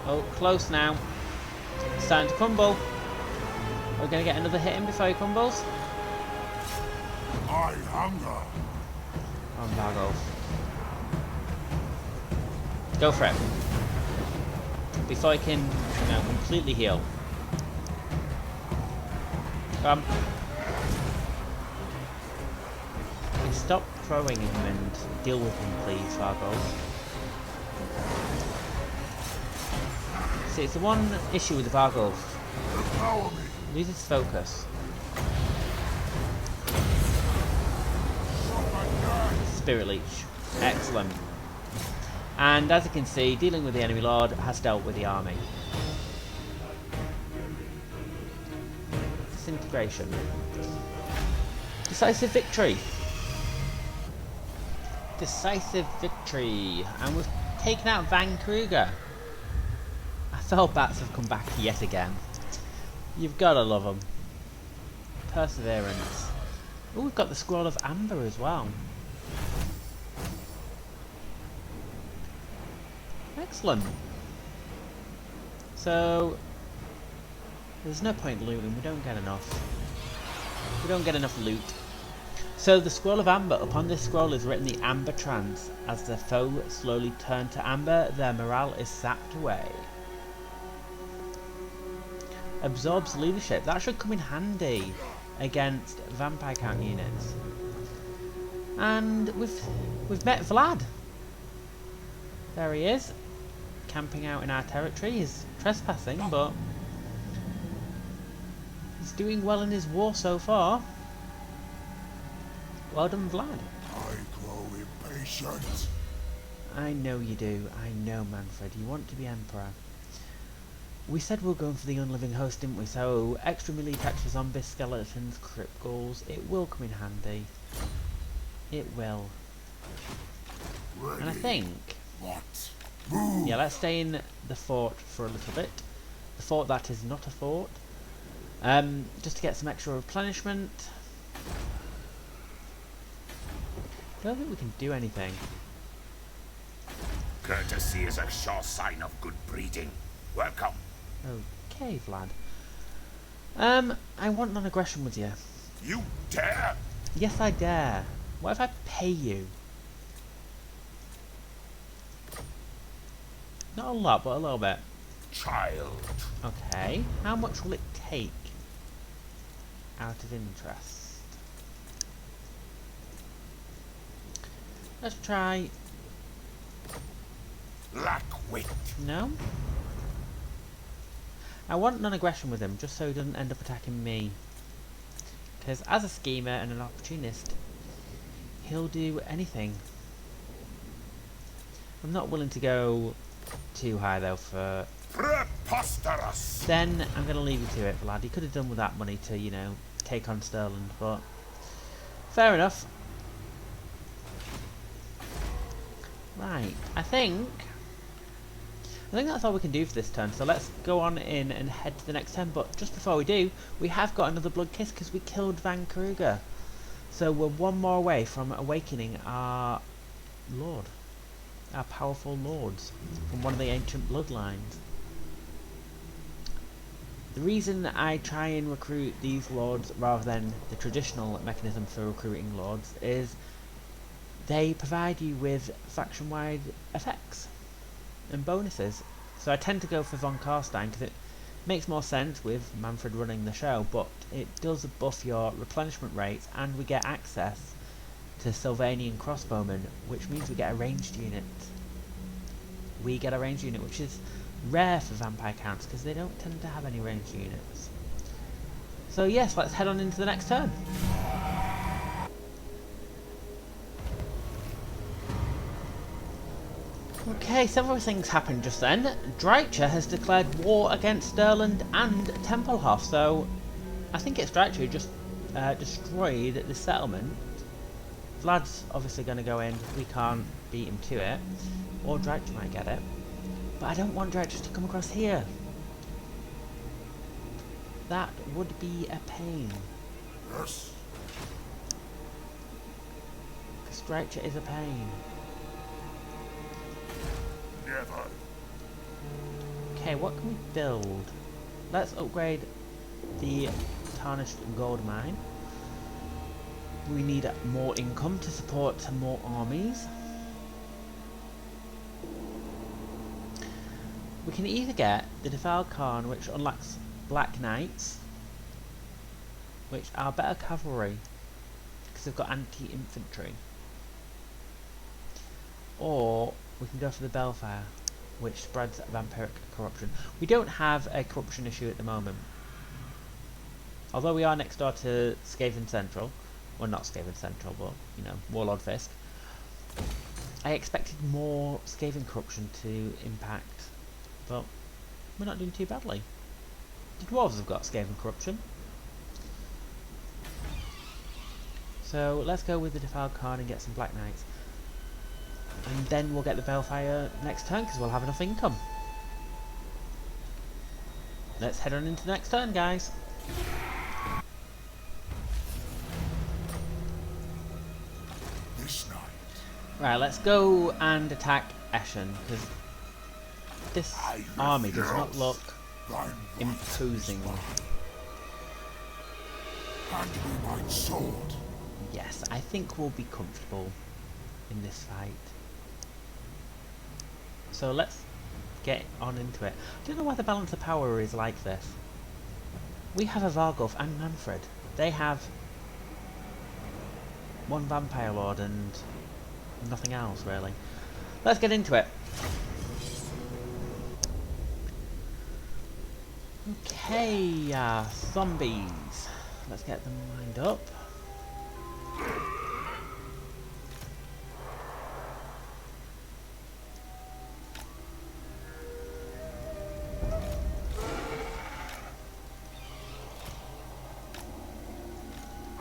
Oh, close now. It's starting to crumble. We're going to get another hit in before he crumbles. I hunger. On Vargals. Go for it. Before I can, you know, completely heal. Come. Stop throwing him and deal with him, please, Vargals. See, it's the one issue with the Vargals. Loses focus. Spirit Leech. Excellent. And as you can see, dealing with the enemy lord has dealt with the army. Disintegration. Decisive victory. Decisive victory. And we've taken out Van Kruger. Our Fellbats have come back yet again. You've got to love them. Perseverance. Oh, we've got the Scroll of Amber as well. Excellent. So there's no point looting, we don't get enough. We don't get enough loot. So the Scroll of Amber, upon this scroll is written the Amber Trance. As the foe slowly turn to amber, their morale is sapped away. Absorbs leadership, that should come in handy against vampire count units. And we've met Vlad. There he is. Camping out in our territory. He's trespassing, but he's doing well in his war so far. Well done, Vlad. I grow impatient. I know you do. I know, Mannfred. You want to be emperor. We said we were going for the unliving host, didn't we? So extra melee attacks for zombies, skeletons, crypt ghouls. It will come in handy. It will. Ready. And I think, What? Move. yeah, let's stay in the fort for a little bit. The fort that is not a fort. Just to get some extra replenishment. I don't think we can do anything. Courtesy is a sure sign of good breeding. Welcome. Okay, Vlad. I want non-aggression with you. You dare? Yes, I dare. What if I pay you? Not a lot, but a little bit. Child. Okay. How much will it take? Out of interest. Let's try... Lack wit. No? I want non-aggression with him, just so he doesn't end up attacking me. Because as a schemer and an opportunist, he'll do anything. I'm not willing to go too high though for... Preposterous! Then I'm going to leave you to it, Vlad. He could have done with that money to, you know, take on Sterling, but... Fair enough. Right, I think that's all we can do for this turn, so let's go on in and head to the next turn. But just before we do, we have got another blood kiss because we killed Van Kruger. So we're one more away from awakening our lord, our powerful lords from one of the ancient bloodlines. The reason I try and recruit these lords rather than the traditional mechanism for recruiting lords is they provide you with faction-wide effects and bonuses. So I tend to go for von Carstein because it makes more sense with Mannfred running the show, but it does buff your replenishment rates, and we get access to Sylvanian crossbowmen, which means we get a ranged unit. We get a ranged unit, which is rare for vampire counts because they don't tend to have any ranged units. So yes, let's head on into the next turn. Okay, several things happened just then. Drakenhoff has declared war against Sterling and Templehoff, so I think it's Drakenhoff who just destroyed the settlement. Vlad's obviously going to go in, we can't beat him to it, or Drakenhoff might get it, but I don't want Drakenhoff to come across here. That would be a pain. Yes. Because Drakenhoff is a pain. Never. Okay, what can we build? Let's upgrade the tarnished gold mine. We need more income to support more armies. We can either get the Defiled Khan, which unlocks Black Knights, which are better cavalry because they've got anti-infantry, or we can go for the Bellfire, which spreads vampiric corruption. We don't have a corruption issue at the moment, although we are next door to Skaven Central. Well, not Skaven Central, but, you know, Warlord Fisk. I expected more Skaven corruption to impact, but we're not doing too badly. The Dwarves have got Skaven corruption. So let's go with the Defiled Khan and get some Black Knights. And then we'll get the Bellfire next turn because we'll have enough income. Let's head on into the next turn, guys. This night. Right, let's go and attack Eschen because this army does not look imposing. Hand me my sword. Yes, I think we'll be comfortable in this fight. So let's get on into it. I don't know why the balance of power is like this. We have a Vargulf and Mannfred. They have one Vampire Lord and nothing else, really. Let's get into it. Okay, zombies. Let's get them lined up.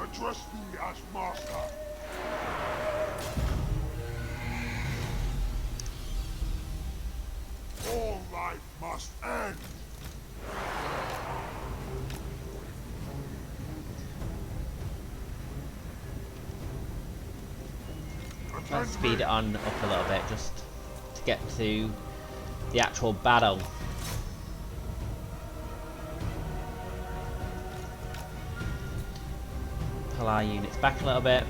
Address me as master. All life must end. Let's speed it on up a little bit just to get to the actual battle. Pull our units back a little bit.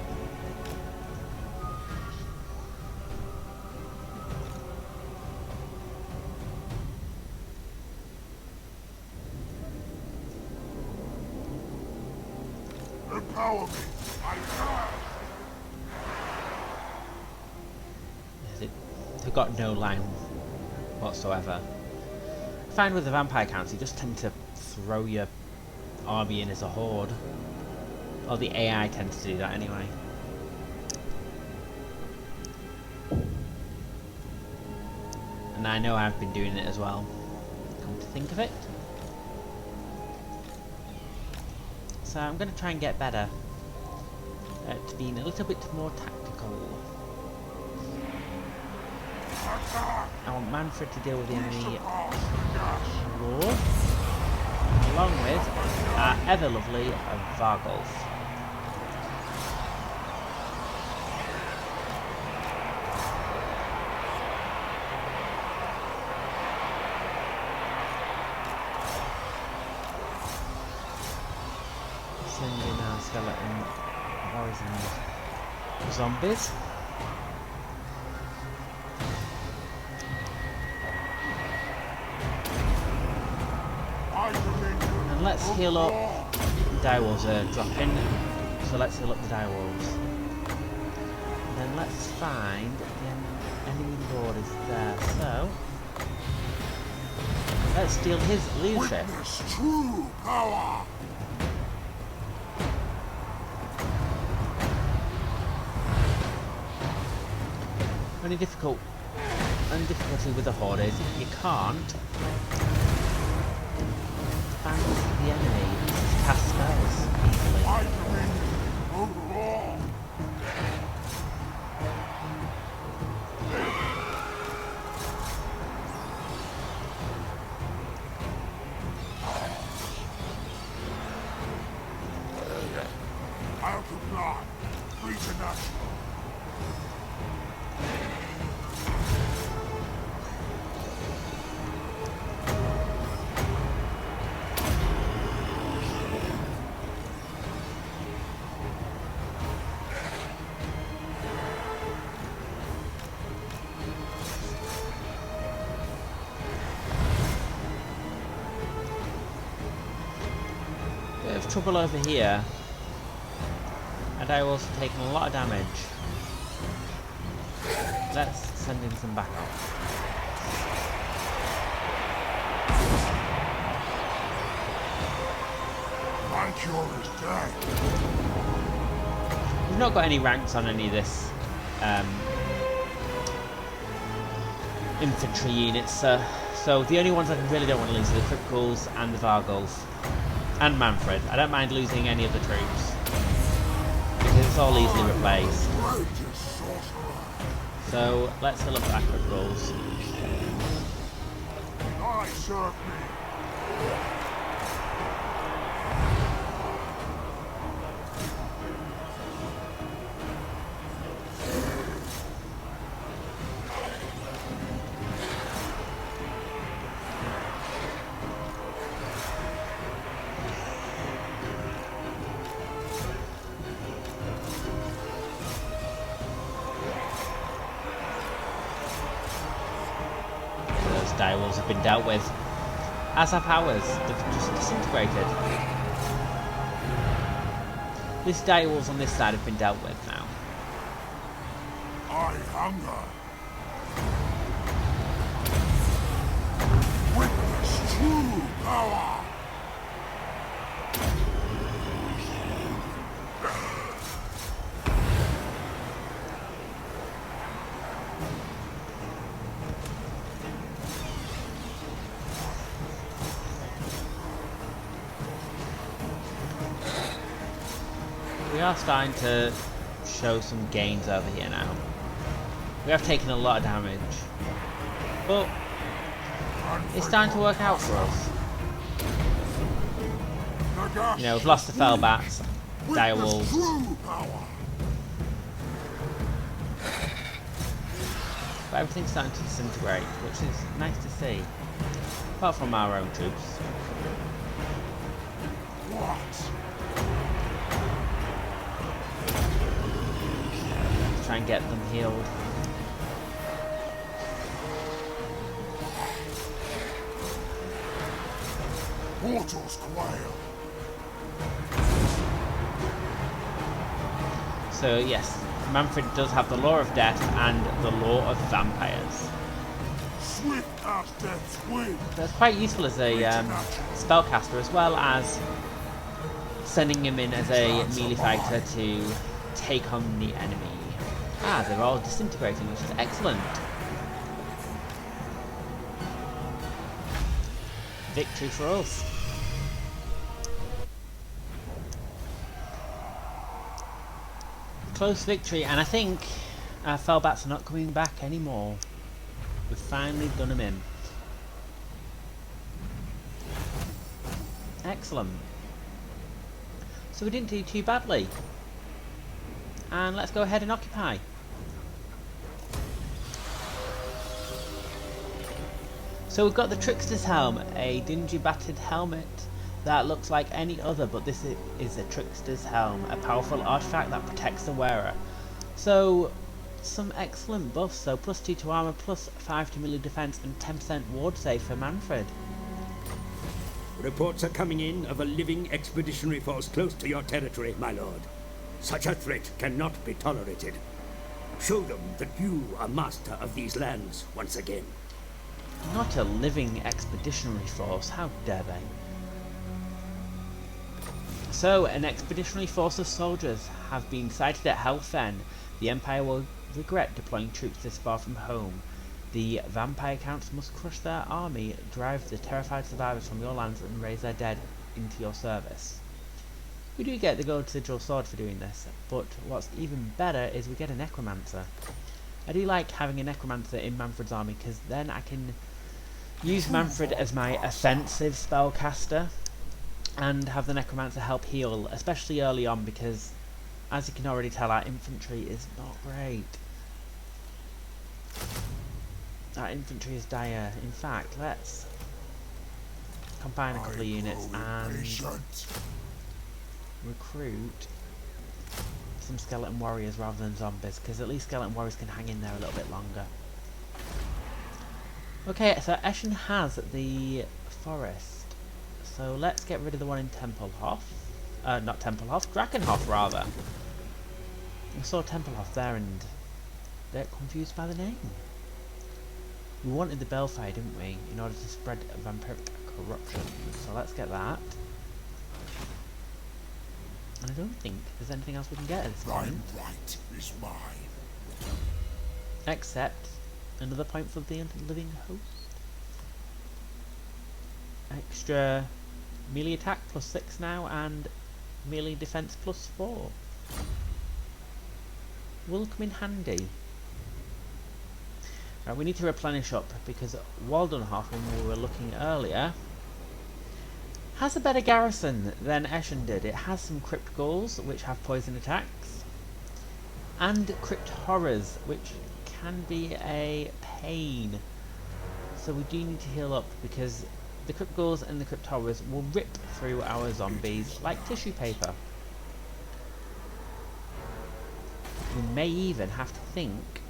Empower me. I can. They've got no line whatsoever. I find with the vampire counts, you just tend to throw your army in as a horde. Or the AI tends to do that anyway. And I know I've been doing it as well, come to think of it. So I'm going to try and get better at being a little bit more tactical. I want Mannfred to deal with the enemy lord, along with our ever lovely Vargolf. Send in our skeleton warriors and zombies. And let's heal up. Direwolves are dropping, so let's heal up the direwolves. And then let's find the enemy lord is there, so let's steal his leadership. Witness true power. Only difficulty with the horde is you can't find the enemy to cast spells easily. My dominion over all. I'll comply. Preternatural. Bit of trouble over here. And I've also taken a lot of damage. Let's send in some backup. My cure is dead. We've not got any ranks on any of this infantry units, so the only ones I really don't want to lose are the criticals and the Vargolf. And Mannfred. I don't mind losing any of the troops, because it's all easily replaced. Greatest sorcerer. So let's look at our criticals. I serve me. Direwolves have been dealt with. As our powers, they've just disintegrated. These direwolves on this side have been dealt with now. I hunger. Witness true power. We are starting to show some gains over here now. We have taken a lot of damage, but it's starting to work out for us. You know, we've lost the Fellbats, direwolves. But everything's starting to disintegrate, which is nice to see. Apart from our own troops. What? Let's try and get them healed. Mortals quail. So yes, Mannfred does have the Law of Death and the Law of Vampires. Swift as death's wing. That's quite useful as a spellcaster, as well as sending him in as a melee fighter to take on the enemy. Ah, they're all disintegrating, which is excellent. Victory for us. Close victory, and I think our Fellbats are not coming back anymore. We've finally done them in. Excellent. So we didn't do too badly. And let's go ahead and occupy. So we've got the Trickster's Helm, a dingy battered helmet that looks like any other, but this is a Trickster's Helm, a powerful artifact that protects the wearer. So some excellent buffs, so +2 to armor, +5 to melee defense, and 10% ward save for Mannfred. Reports are coming in of a living expeditionary force close to your territory, my lord. Such a threat cannot be tolerated. Show them that you are master of these lands once again. Not a living expeditionary force, how dare they? So, an expeditionary force of soldiers have been sighted at Helfen. The Empire will regret deploying troops this far from home. The vampire counts must crush their army, drive the terrified survivors from your lands, and raise their dead into your service. We do get the gold sigil sword for doing this, but what's even better is we get a necromancer. I do like having a necromancer in Mannfred's army, because then I can use Mannfred as my offensive spellcaster and have the necromancer help heal, especially early on, because as you can already tell, our infantry is not great. Our infantry is dire. In fact, let's combine a couple of units and recruit some skeleton warriors rather than zombies, because at least skeleton warriors can hang in there a little bit longer. Okay, so Eschen has the forest. So let's get rid of the one in Tempelhof. Not Tempelhof, Drakenhoff rather. I saw Tempelhof there and get confused by the name. We wanted the Belfire, didn't we, in order to spread vampiric corruption. So let's get that. And I don't think there's anything else we can get at this point. Right is mine. Except another point for the living host. Extra melee attack +6 now, and melee defense +4. Will come in handy. Right, we need to replenish up, because Waldenhof, when we were looking earlier, has a better garrison than Eschen did. It has some crypt ghouls, which have poison attacks, and crypt horrors, which can be a pain. So we do need to heal up, because the crypt ghouls and the crypt horrors will rip through our zombies like tissue paper. We may even have to think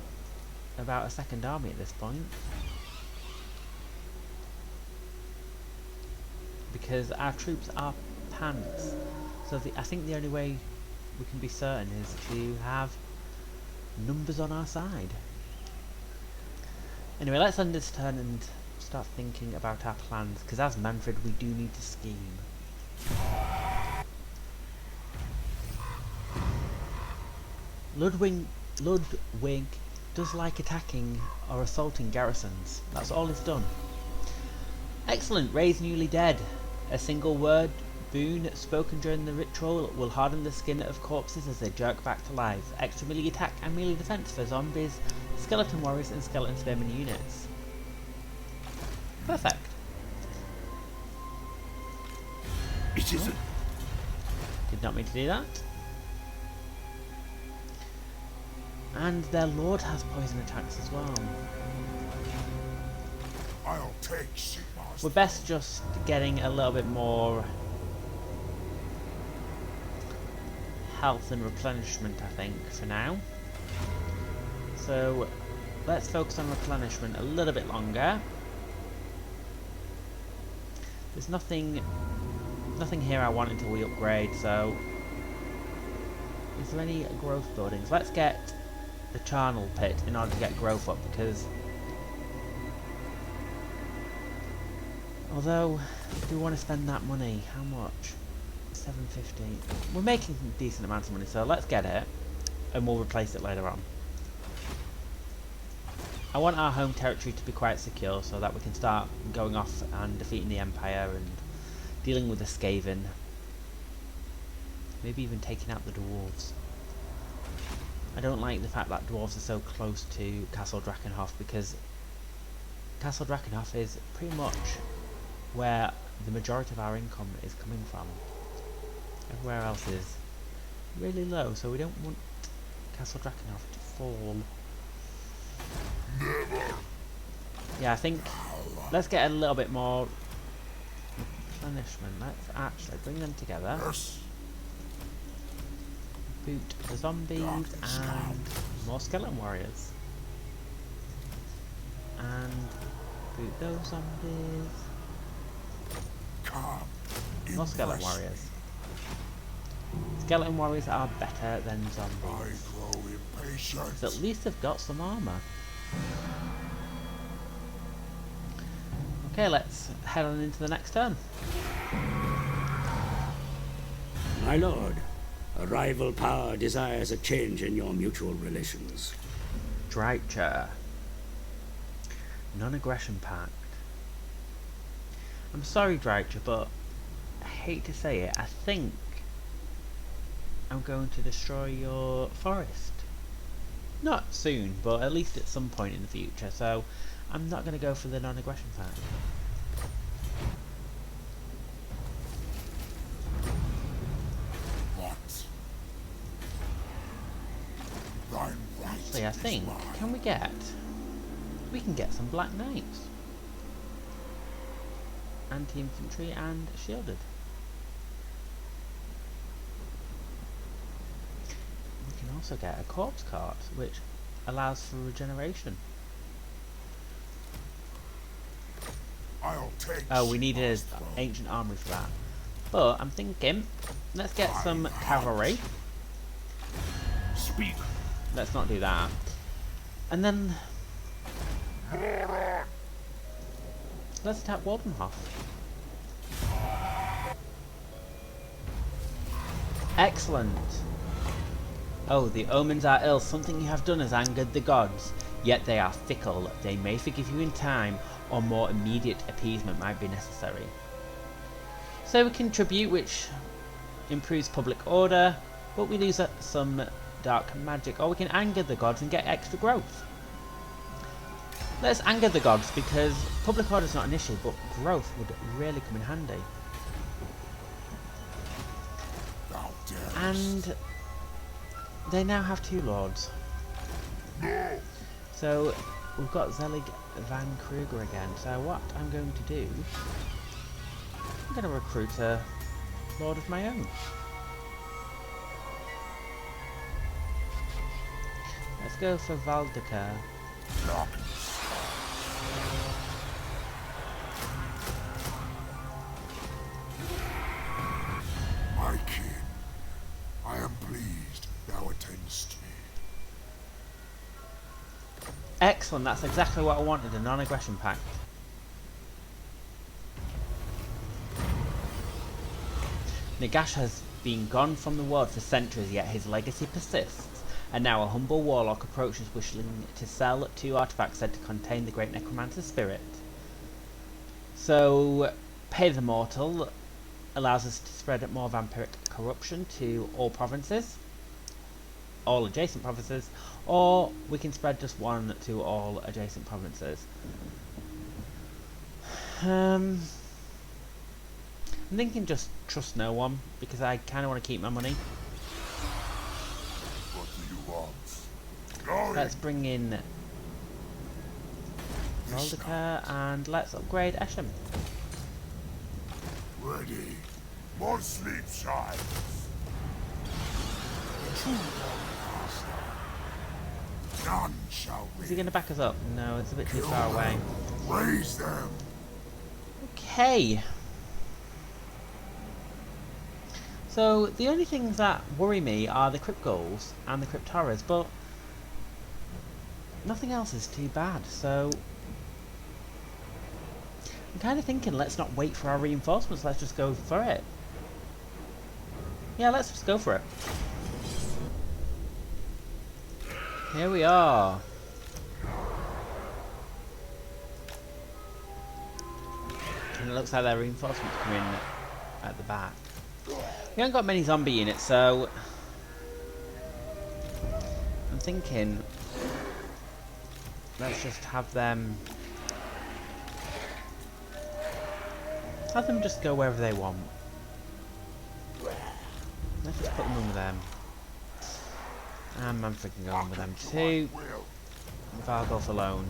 about a second army at this point, because our troops are pants. So I think the only way we can be certain is to have numbers on our side. Anyway, let's end this turn and start thinking about our plans, because as Mannfred we do need to scheme. Ludwig does like attacking or assaulting garrisons. That's all he's done. Excellent. Raise newly dead. A single word boon spoken during the ritual will harden the skin of corpses as they jerk back to life. Extra melee attack and melee defense for zombies, skeleton warriors, and skeleton spearmen units. Perfect. It isn't. Did not mean to do that. And their lord has poison attacks as well. I'll take Sigmar's We're best just getting a little bit more health and replenishment, I think, for now. So let's focus on replenishment a little bit longer. There's nothing here I want until we upgrade, so is there any growth buildings? Let's get the charnel pit in order to get growth up, because although do we want to spend that money, how much? 750. We're making some decent amounts of money, so let's get it and we'll replace it later on. I want our home territory to be quite secure so that we can start going off and defeating the Empire and dealing with the Skaven. Maybe even taking out the dwarves. I don't like the fact that dwarves are so close to Castle Drakenhoff, because Castle Drakenhoff is pretty much where the majority of our income is coming from. Everywhere else is really low, so we don't want Castle Drakenhoff to fall. Yeah, I think let's get a little bit more replenishment. Let's actually bring them together. Boot the zombies and more skeleton warriors. And boot those zombies. More skeleton warriors. Skeleton warriors are better than zombies. Because at least they've got some armour. Okay, let's head on into the next turn. My lord, a rival power desires a change in your mutual relations. Trickster. Non-aggression pact. I'm sorry, Trickster, but I hate to say it, I think I'm going to destroy your forest. Not soon, but at least at some point in the future, so I'm not going to go for the non-aggression pact. Actually, I think, we can get some Black Knights. Anti-infantry and shielded. We can also get a corpse cart, which allows for regeneration. Oh, we needed ancient armory for that. But I'm thinking, let's get some cavalry. Speak. Let's not do that. And then let's attack Drakenhoff. Excellent. Oh, the omens are ill. Something you have done has angered the gods. Yet they are fickle. They may forgive you in time, or more immediate appeasement might be necessary. So we can tribute, which improves public order, but we lose some dark magic. Or we can anger the gods and get extra growth. Let's anger the gods, because public order is not an issue, but growth would really come in handy. And they now have 2 lords. So we've got Zelig van Kruger again. So what I'm going to do, I'm going to recruit a lord of my own. Let's go for Valdekar. My king, I am pleased thou attendest me. Excellent, that's exactly what I wanted, a non-aggression pact. Nagash has been gone from the world for centuries, yet his legacy persists. And now a humble warlock approaches wishing to sell 2 artifacts said to contain the great necromancer's spirit. So, Pay the Mortal allows us to spread more vampiric corruption to all provinces, all adjacent provinces, or we can spread just 1 to all adjacent provinces. I'm thinking just trust no one, because I kind of want to keep my money. What do you want? Let's bring in Moldika and let's upgrade Eshem. Ready. More sleep shines. True Warhammer. None shall be. Is he going to back us up? No, it's a bit too far away. Raise them. Okay. So the only things that worry me are the Crypt Ghouls and the Crypt Horrors, but nothing else is too bad. So I'm kind of thinking, let's not wait for our reinforcements. Let's just go for it. Yeah, let's just go for it. Here we are. And it looks like their reinforcements come in at the back. We haven't got many zombie units, so I'm thinking let's just have them just go wherever they want. Let's just put them in with them. And Mannfred can go on with them too. With Argolf alone.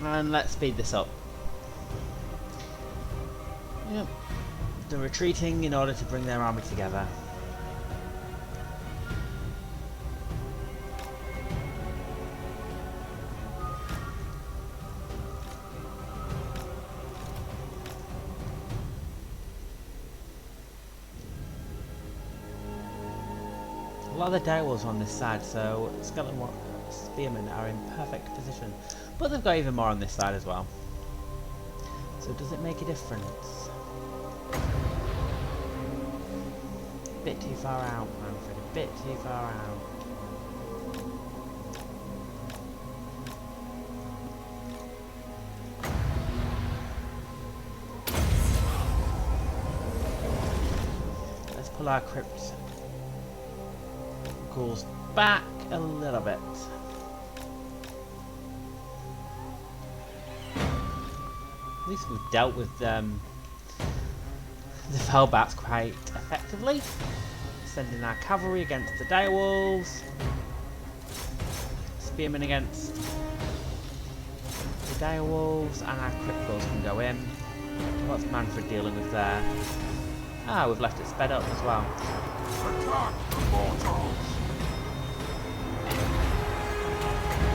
And let's speed this up. Yep. They're retreating in order to bring their army together. A lot of the direwolves are on this side, so skeleton spearmen are in perfect position. But they've got even more on this side as well. So does it make a difference? A bit too far out, Mannfred. A bit too far out. Let's pull our crypt ghouls back a little bit. At least we've dealt with the Fellbats quite effectively. Sending our cavalry against the direwolves. Spearmen against the direwolves, and our crypt ghouls can go in. What's Mannfred dealing with there? Ah, we've left it sped up as well. Attack the mortals.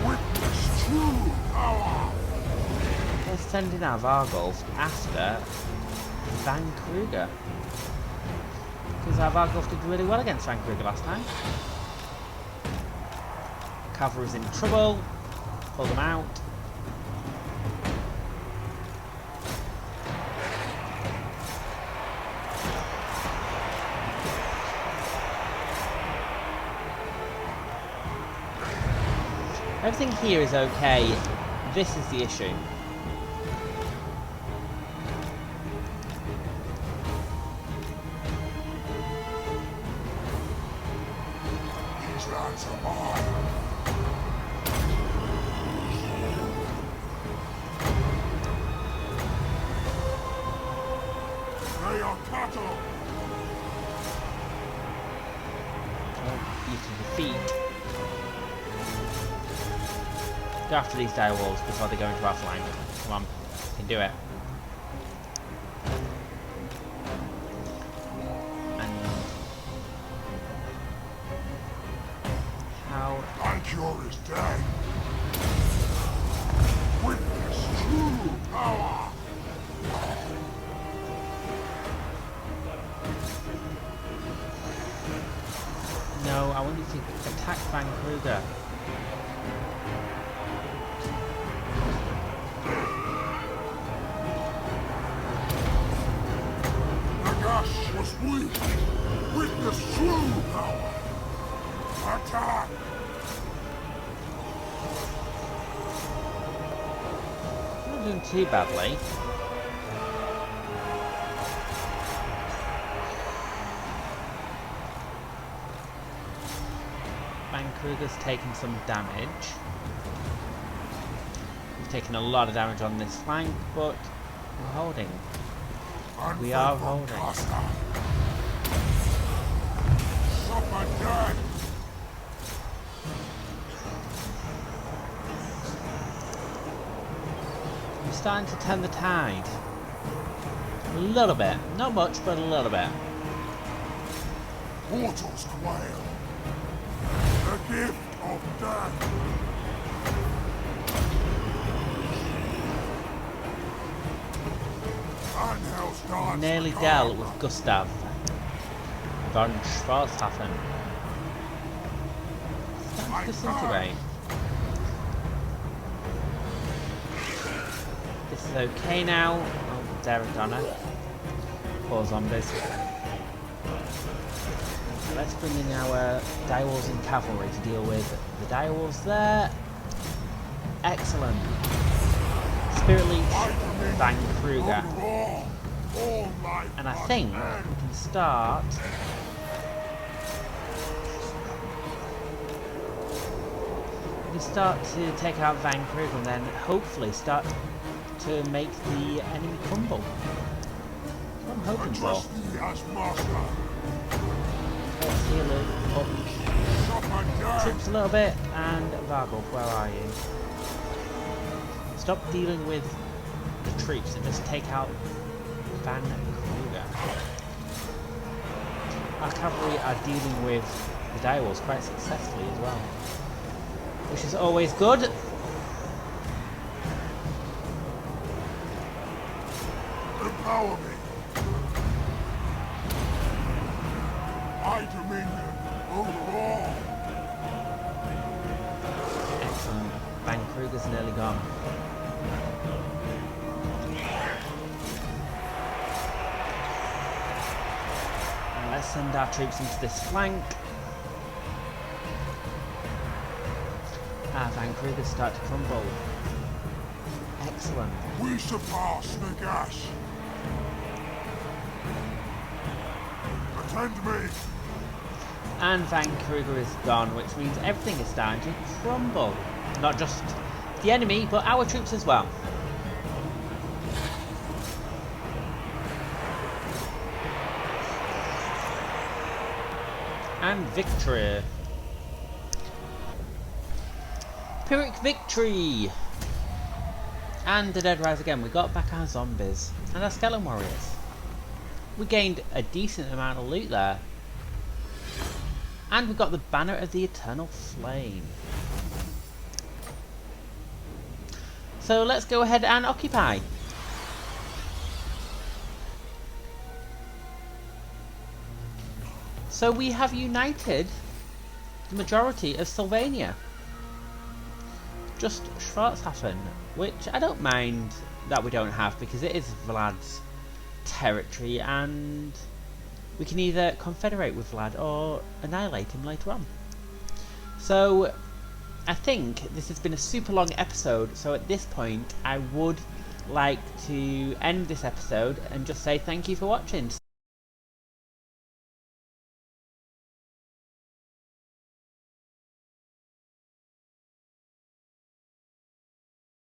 Witness true power. They're sending our Vargolf after Van Kruger. Because our Vargolf did really well against Van Kruger last time. Cavalry's in trouble. Pull them out. Everything here is okay. This is the issue. These lands are mine. They are cattle. You can defeat. Go after these direwolves before they go into our flank. Come on, you can do it. And how? My cure is dead. Witness true power. No, I want you to attack Van Kruger. Was weak. Witness true power. Attack. Not doing too badly. Van Kruger's taking some damage. taking a lot of damage on this flank, but we're holding. We are holding. We're starting to turn the tide. A little bit. Not much, but a little bit. Mortals quail. The gift of death. Nearly dealt with Gustav von Schwarzhafen. Starting to disintegrate. This is okay now. Oh, Derek Donner. Poor zombies. Let's bring in our direwolves and cavalry to deal with the direwolves there. Excellent. Spirit Leech, Van Kruger. And I think we can start. We can start to take out Van Kruger and then hopefully start to make the enemy crumble. That's what I'm hoping for. Let's heal up. Troops a little bit, and Vargulf, where are you? Stop dealing with the troops and just take out Van Kruger. Our cavalry are dealing with the direwolves quite successfully as well, which is always good. Empower me. My dominion over all. Excellent. Van Kruger's nearly gone. Let's send our troops into this flank. Van Kruger start to crumble. Excellent. We surpass Nagash. Attend me. And Van Kruger is gone, which means everything is starting to crumble. Not just the enemy, but our troops as well. And victory. Pyrrhic victory. And the dead rise again. We got back our zombies and our skeleton warriors. We gained a decent amount of loot there. And we got the banner of the eternal flame. So let's go ahead and occupy. So we have united the majority of Sylvania. Just Schwarzhafen, which I don't mind that we don't have because it is Vlad's territory and we can either confederate with Vlad or annihilate him later on. So I think this has been a super long episode, so at this point I would like to end this episode and just say thank you for watching.